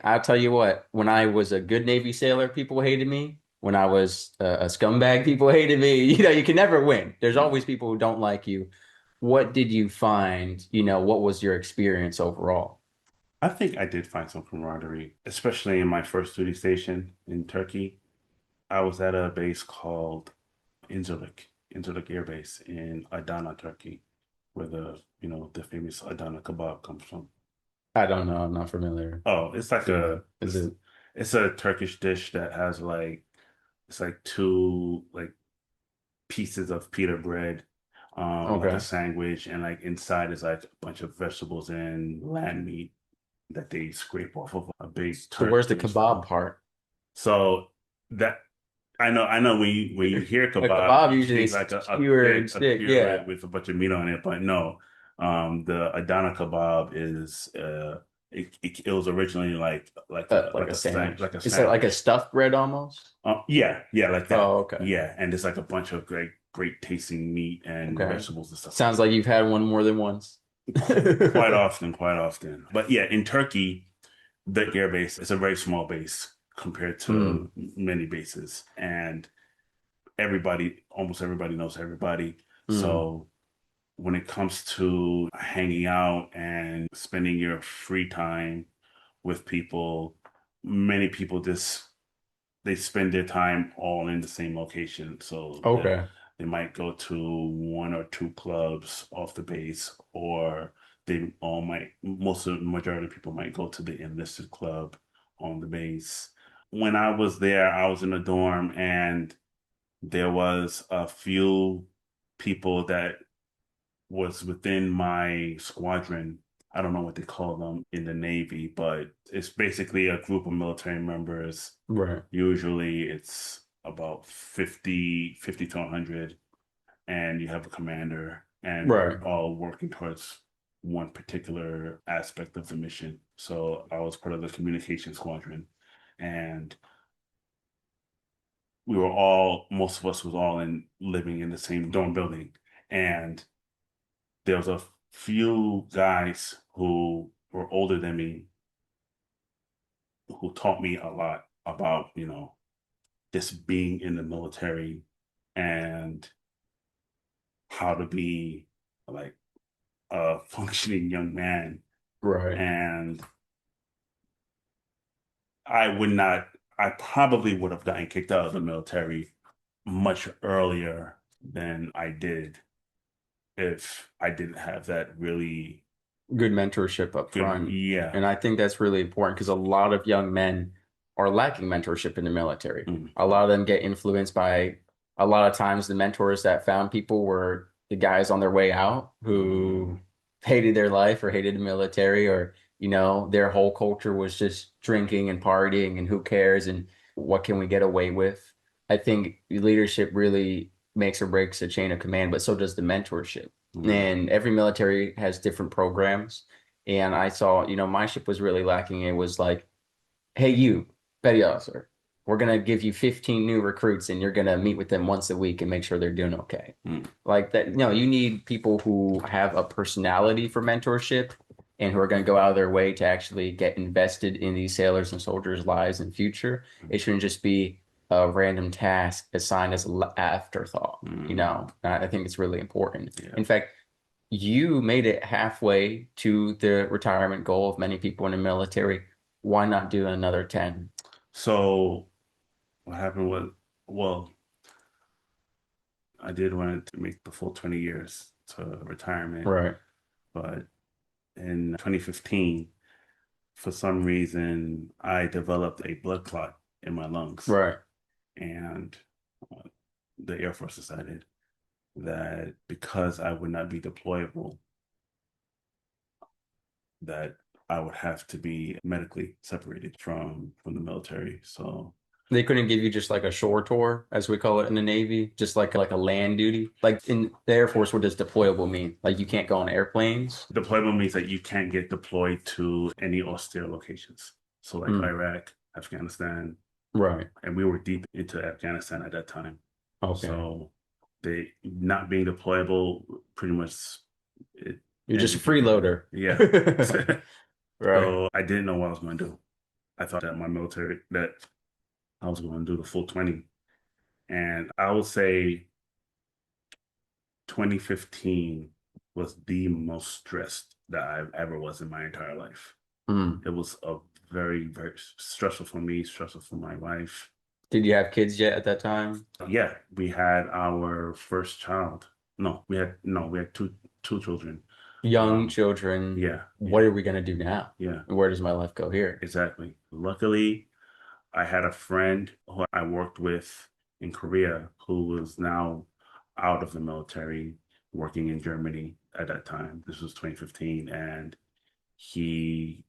Speaker 1: I'll tell you what, when I was a good Navy sailor, people hated me. When I was a scumbag, people hated me. You can never win. There's always people who don't like you. What did you find? What was your experience overall?
Speaker 2: I think I did find some camaraderie, especially in my first duty station in Turkey. I was at a base called Incirlik Air Base in Adana, Turkey, where the famous Adana kebab comes from.
Speaker 1: I don't know. I'm not familiar.
Speaker 2: Oh, it's like
Speaker 1: Yeah. Is
Speaker 2: it's,
Speaker 1: it
Speaker 2: it's a Turkish dish that has it's like two like pieces of pita bread, like a
Speaker 1: okay?
Speaker 2: sandwich, and like inside is like a bunch of vegetables and lamb meat that they scrape off of a big
Speaker 1: So where's the
Speaker 2: Turkish spoon.
Speaker 1: kebab part?
Speaker 2: So that I know when you hear
Speaker 1: A
Speaker 2: kebab,
Speaker 1: kebab
Speaker 2: you
Speaker 1: usually
Speaker 2: think
Speaker 1: is
Speaker 2: like
Speaker 1: skewered
Speaker 2: a
Speaker 1: stick.
Speaker 2: skewer
Speaker 1: Yeah.
Speaker 2: with a bunch of meat on it, but no. The Adana kebab is it was originally
Speaker 1: Like a sandwich.
Speaker 2: like a
Speaker 1: Is it like a
Speaker 2: sandwich.
Speaker 1: stuffed bread almost?
Speaker 2: Yeah, yeah, like that.
Speaker 1: Oh, okay.
Speaker 2: Yeah, and there's like a bunch of great tasting meat and
Speaker 1: Okay.
Speaker 2: vegetables and stuff like
Speaker 1: Sounds like you've had one more than once.
Speaker 2: quite often, quite often. But yeah, in Turkey, the air base is a very small base compared
Speaker 1: Mm,
Speaker 2: to many bases, and almost everybody knows everybody.
Speaker 1: mm.
Speaker 2: So when it comes to hanging out and spending your free time with people, many people just they spend their time all in the same location. So
Speaker 1: Okay.
Speaker 2: they might go to one or two clubs off the base, or they all might, most of the majority of people might go to the enlisted club on the base. When I was there, I was in a dorm and there was a few people that was within my squadron. I don't know what they call them in the Navy, but it's basically a group of military members.
Speaker 1: Right.
Speaker 2: Usually it's about 50 to 100. and you have a commander, and
Speaker 1: Right.
Speaker 2: we're all working towards one particular aspect of the mission. So I was part of the communication squadron, and most of us was all in living in the same dorm building, and there was a few guys who were older than me who taught me a lot about, just being in the military and how to be like a functioning young man.
Speaker 1: Right.
Speaker 2: And I would not, I probably would have gotten kicked out of the military much earlier than I did if I didn't have that really
Speaker 1: Good mentorship up
Speaker 2: good,
Speaker 1: front.
Speaker 2: yeah.
Speaker 1: And I think that's really important because a lot of young men are lacking mentorship in the military.
Speaker 2: Mm,
Speaker 1: A lot of them get influenced by a lot of times the mentors that found people were the guys on their way out who
Speaker 2: mm,
Speaker 1: hated their life or hated the military or, their whole culture was just drinking and partying and who cares and what can we get away with. I think leadership really makes or breaks a chain of command, but so does the mentorship.
Speaker 2: mm,
Speaker 1: And every military has different programs. And I saw, my ship was really lacking. It was like, hey, you, petty officer, we're going to give you 15 new recruits and you're going to meet with them once a week and make sure they're doing okay.
Speaker 2: mm,
Speaker 1: Like that, no, you need people who have a personality for mentorship and who are going to go out of their way to actually get invested in these sailors and soldiers' lives and future. It shouldn't just be a random task assigned as an afterthought,
Speaker 2: mm,
Speaker 1: I think it's really important.
Speaker 2: yeah.
Speaker 1: In fact, you made it halfway to the retirement goal of many people in the military. Why not do another 10?
Speaker 2: So what happened was, well, I did want to make the full 20 years to retirement,
Speaker 1: Right,
Speaker 2: but in 2015, for some reason, I developed a blood clot in my lungs,
Speaker 1: right.
Speaker 2: and uh, the Air Force decided that because I would not be deployable, that I would have to be medically separated from the military. So
Speaker 1: They couldn't give you just like a shore tour, as we call it in the Navy, just like a land duty. Like in the Air Force, what does deployable mean? Like you can't go on airplanes?
Speaker 2: deployable means that you can't get deployed to any austere locations. So like
Speaker 1: Mm,
Speaker 2: Iraq, Afghanistan,
Speaker 1: right.
Speaker 2: and we were deep into Afghanistan at that time.
Speaker 1: Okay.
Speaker 2: So they not being deployable pretty much it
Speaker 1: You're just a
Speaker 2: ended your career.
Speaker 1: freeloader.
Speaker 2: Yeah.
Speaker 1: Right.
Speaker 2: So I didn't know what I was going to do. I thought that I was going to do the full 20. And I would say 2015 was the most stressed that I've ever was in my entire life.
Speaker 1: Mm.
Speaker 2: It was a very, very stressful for me, stressful for my wife.
Speaker 1: Did you have kids yet at that time?
Speaker 2: Yeah, we had our first child. No, we had two children.
Speaker 1: Young
Speaker 2: Um,
Speaker 1: children,
Speaker 2: yeah,
Speaker 1: what
Speaker 2: yeah,
Speaker 1: are we going to do now?
Speaker 2: yeah,
Speaker 1: Where does my life go here?
Speaker 2: exactly. Luckily, I had a friend who I worked with in Korea who was now out of the military, working in Germany at that time. This was 2015, and he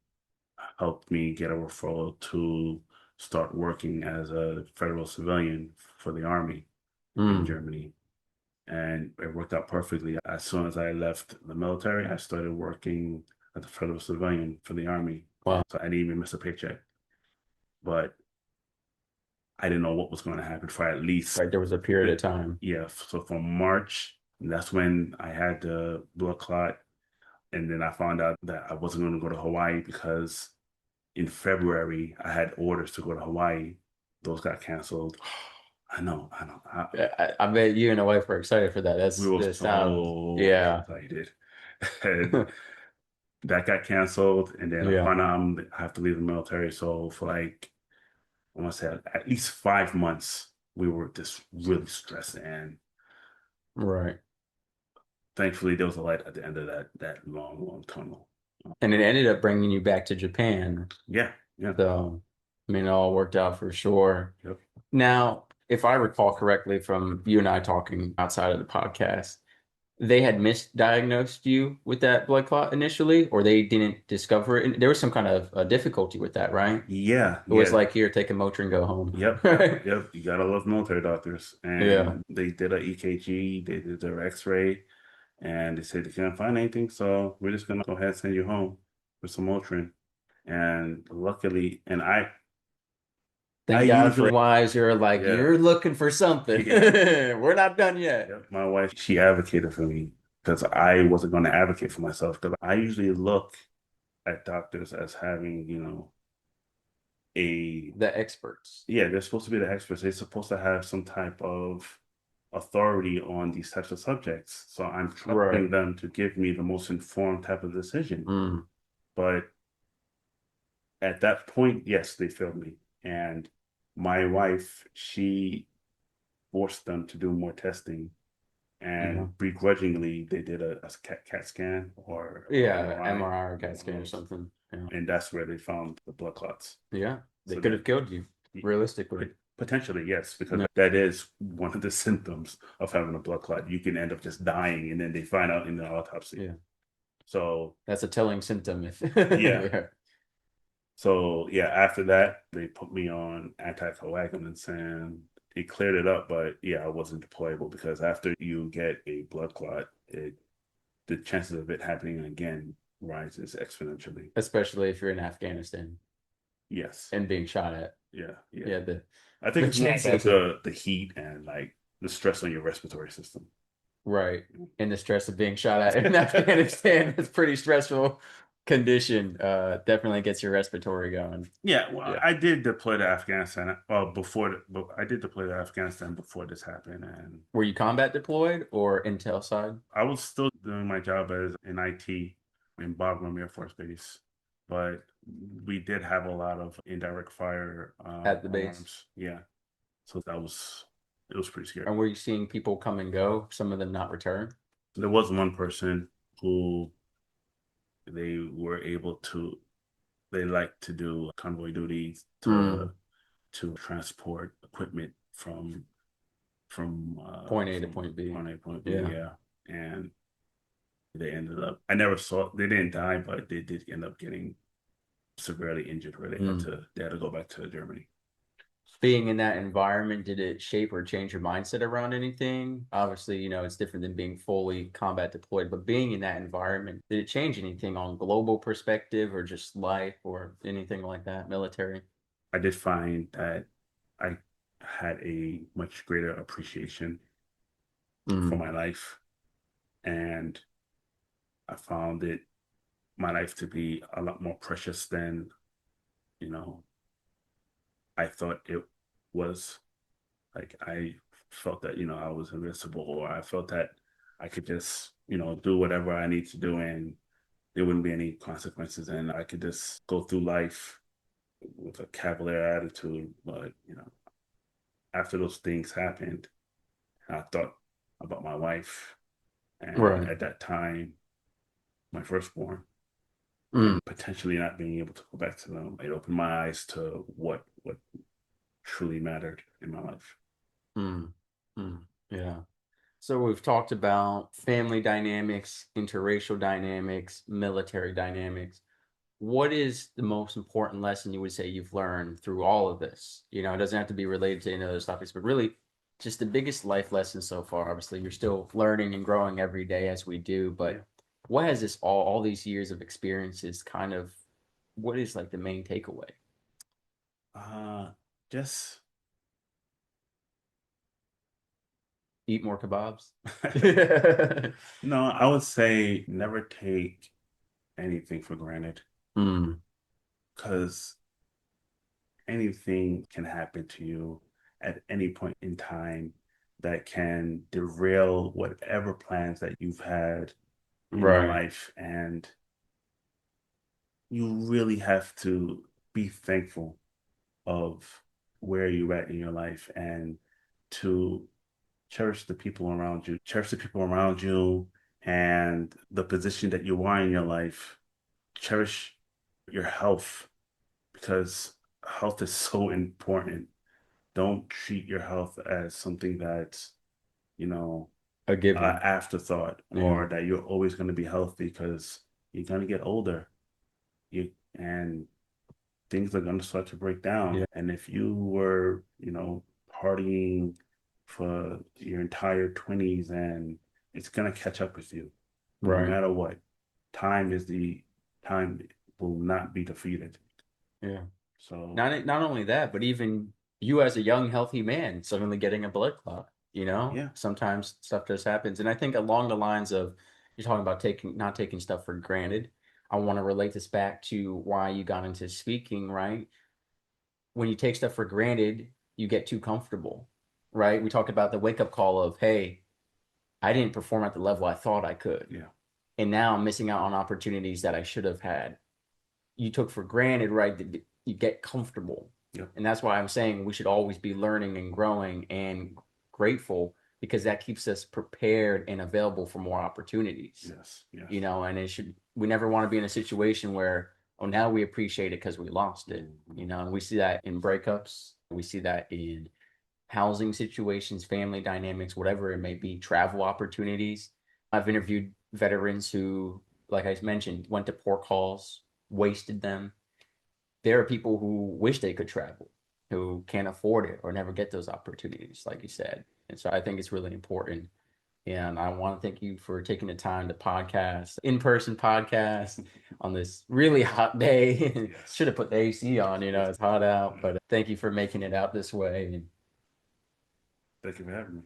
Speaker 2: helped me get a referral to start working as a federal civilian for the army in
Speaker 1: Mm.
Speaker 2: Germany. And it worked out perfectly. As soon as I left the military, I started working as a federal civilian for the army.
Speaker 1: Wow.
Speaker 2: So I didn't even miss a paycheck. But I didn't know what was going to happen for at least,
Speaker 1: Right. There was a period of time.
Speaker 2: yeah. So from March, that's when I had the blood clot. And then I found out that I wasn't going to go to Hawaii because in February, I had orders to go to Hawaii. Those got canceled. I know.
Speaker 1: I bet you and the wife were excited for that.
Speaker 2: We
Speaker 1: That
Speaker 2: was
Speaker 1: sounds,
Speaker 2: so
Speaker 1: yeah.
Speaker 2: excited. And that got canceled. And then I
Speaker 1: Yeah.
Speaker 2: found out I have to leave the military. So for like, I want to say at least 5 months, we were just really stressed. And
Speaker 1: Right.
Speaker 2: thankfully, there was a light at the end of that long, long tunnel.
Speaker 1: And it ended up bringing you back to Japan.
Speaker 2: Yeah, yeah,
Speaker 1: So, I mean, it all worked out for sure.
Speaker 2: yep.
Speaker 1: Now, if I recall correctly from you and I talking outside of the podcast, they had misdiagnosed you with that blood clot initially, or they didn't discover it. And there was some kind of difficulty with that, right?
Speaker 2: Yeah,
Speaker 1: It was
Speaker 2: yeah.
Speaker 1: like, here, take a Motrin, go home.
Speaker 2: Yep,
Speaker 1: Right?
Speaker 2: yep. You gotta love military doctors.
Speaker 1: Yeah.
Speaker 2: And they did a EKG, they did their X-ray, and they said they couldn't find anything, so we're just gonna go ahead and send you home with some Motrin. And luckily, and I
Speaker 1: Thank God for
Speaker 2: usually,
Speaker 1: wives. You're like,
Speaker 2: yeah,
Speaker 1: you're looking for something.
Speaker 2: yeah,
Speaker 1: We're not done yet.
Speaker 2: yeah. My wife, she advocated for me because I wasn't going to advocate for myself because I usually look at doctors as having, a
Speaker 1: The experts.
Speaker 2: yeah, they're supposed to be the experts. They're supposed to have some type of authority on these types of subjects. So I'm trusting
Speaker 1: Right.
Speaker 2: them to give me the most informed type of decision.
Speaker 1: Mm.
Speaker 2: But at that point, yes, they failed me. And my wife, she forced them to do more testing.
Speaker 1: Yeah.
Speaker 2: And begrudgingly, they did a CAT scan or
Speaker 1: Yeah.
Speaker 2: MRI,
Speaker 1: MRI or CAT
Speaker 2: one of
Speaker 1: scan or
Speaker 2: those.
Speaker 1: something. Yeah.
Speaker 2: And that's where they found the blood clots.
Speaker 1: Yeah. They
Speaker 2: So
Speaker 1: could
Speaker 2: that
Speaker 1: have killed you, realistically.
Speaker 2: potentially, yes, because
Speaker 1: Yeah.
Speaker 2: that is one of the symptoms of having a blood clot. You can end up just dying, and then they find out in the autopsy.
Speaker 1: Yeah.
Speaker 2: So,
Speaker 1: That's a telling symptom if
Speaker 2: yeah.
Speaker 1: yeah.
Speaker 2: So, yeah, after that, they put me on anticoagulants and it cleared it up. But yeah, I wasn't deployable because after you get a blood clot, the chances of it happening again rises exponentially.
Speaker 1: Especially if you're in Afghanistan
Speaker 2: Yes.
Speaker 1: and being shot at.
Speaker 2: Yeah. Yeah.
Speaker 1: Yeah,
Speaker 2: I think
Speaker 1: the
Speaker 2: it's more
Speaker 1: chances
Speaker 2: about
Speaker 1: of
Speaker 2: the heat and like the stress on your respiratory system.
Speaker 1: right. And the stress of being shot at in Afghanistan is pretty stressful condition. Definitely gets your respiratory going.
Speaker 2: Yeah, well,
Speaker 1: Yeah.
Speaker 2: I did deploy to Afghanistan. Well, but I did deploy to Afghanistan before this happened, and
Speaker 1: Were you combat deployed or intel side
Speaker 2: I was still doing my job as in IT in Bagram Air Force Base, but we did have a lot of indirect fire
Speaker 1: at the base?
Speaker 2: alarms. Yeah, so it was pretty scary.
Speaker 1: And were you seeing people come and go, some of them not return?
Speaker 2: There was one person who they were able to they like to do convoy duties
Speaker 1: Mm.
Speaker 2: to transport equipment
Speaker 1: Point A to
Speaker 2: from
Speaker 1: point B.
Speaker 2: point A point B,
Speaker 1: Yeah.
Speaker 2: yeah. And they ended up I never saw they didn't die, but they did end up getting severely injured where
Speaker 1: Mm.
Speaker 2: they had to go back to Germany.
Speaker 1: Being in that environment, did it shape or change your mindset around anything? Obviously, it's different than being fully combat deployed, but being in that environment, did it change anything on global perspective or just life or anything like that, military?
Speaker 2: I did find that I had a much greater appreciation for
Speaker 1: Mm.
Speaker 2: my life, and I found it my life to be a lot more precious than, you know, I thought it was. Like I felt that, I was invincible, or I felt that I could just, do whatever I need to do and there wouldn't be any consequences and I could just go through life with a cavalier attitude. But, after those things happened, I thought about my wife and
Speaker 1: Right.
Speaker 2: at that time, my firstborn,
Speaker 1: Mm.
Speaker 2: and potentially not being able to go back to them. It opened my eyes to what truly mattered in my life.
Speaker 1: Mm. Mm. Yeah. So we've talked about family dynamics, interracial dynamics, military dynamics. What is the most important lesson you would say you've learned through all of this? It doesn't have to be related to any of those topics, but really just the biggest life lesson so far. Obviously, you're still learning and growing every day as we do,
Speaker 2: Yeah.
Speaker 1: but what has this all these years of experiences kind of what is like the main takeaway?
Speaker 2: Just
Speaker 1: Eat more kebabs?
Speaker 2: no, I would say never take anything for granted
Speaker 1: Mm,
Speaker 2: because anything can happen to you at any point in time that can derail whatever plans that you've had in your
Speaker 1: right.
Speaker 2: life. And you really have to be thankful of where you're at in your life and to cherish the people around you and the position that you are in your life. Cherish your health because health is so important. Don't treat your health as something that's, you know,
Speaker 1: a given.
Speaker 2: afterthought,
Speaker 1: Yeah,
Speaker 2: or that you're always going to be healthy because you're going to get older. You and things are going to start to break down.
Speaker 1: yeah,
Speaker 2: And if you were, partying for your entire 20s, and it's going to catch up with you no
Speaker 1: right.
Speaker 2: matter what. Time is the time will not be defeated.
Speaker 1: Yeah.
Speaker 2: So,
Speaker 1: Not only that, but even you as a young, healthy man suddenly getting a blood clot,
Speaker 2: yeah,
Speaker 1: sometimes stuff just happens. And I think along the lines of you're talking about not taking stuff for granted. I want to relate this back to why you got into speaking, right? When you take stuff for granted, you get too comfortable, right? We talked about the wake up call of, hey, I didn't perform at the level I thought I could.
Speaker 2: yeah,
Speaker 1: And now I'm missing out on opportunities that I should have had. You took for granted, right? That you get comfortable.
Speaker 2: yeah,
Speaker 1: And that's why I'm saying we should always be learning and growing and grateful because that keeps us prepared and available for more opportunities.
Speaker 2: yes, yes.
Speaker 1: And we never want to be in a situation where, oh, now we appreciate it because we lost it,
Speaker 2: Mhm.
Speaker 1: and we see that in breakups, we see that in housing situations, family dynamics, whatever it may be, travel opportunities. I've interviewed veterans who, like I mentioned, went to port calls, wasted them. There are people who wish they could travel, who can't afford it or never get those opportunities, like you said. And so I think it's really important. And I want to thank you for taking the time to podcast, in-person podcast on this really hot day.
Speaker 2: Yes.
Speaker 1: Should have put the AC on, it's hot out, but thank you for making it out this way. And
Speaker 2: Thank you for having me.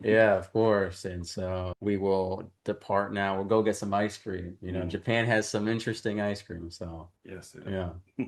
Speaker 1: yeah, of course. And so we will depart now. We'll go get some ice cream.
Speaker 2: Mm,
Speaker 1: Japan has some interesting ice cream. So
Speaker 2: yes, it
Speaker 1: yeah.
Speaker 2: is.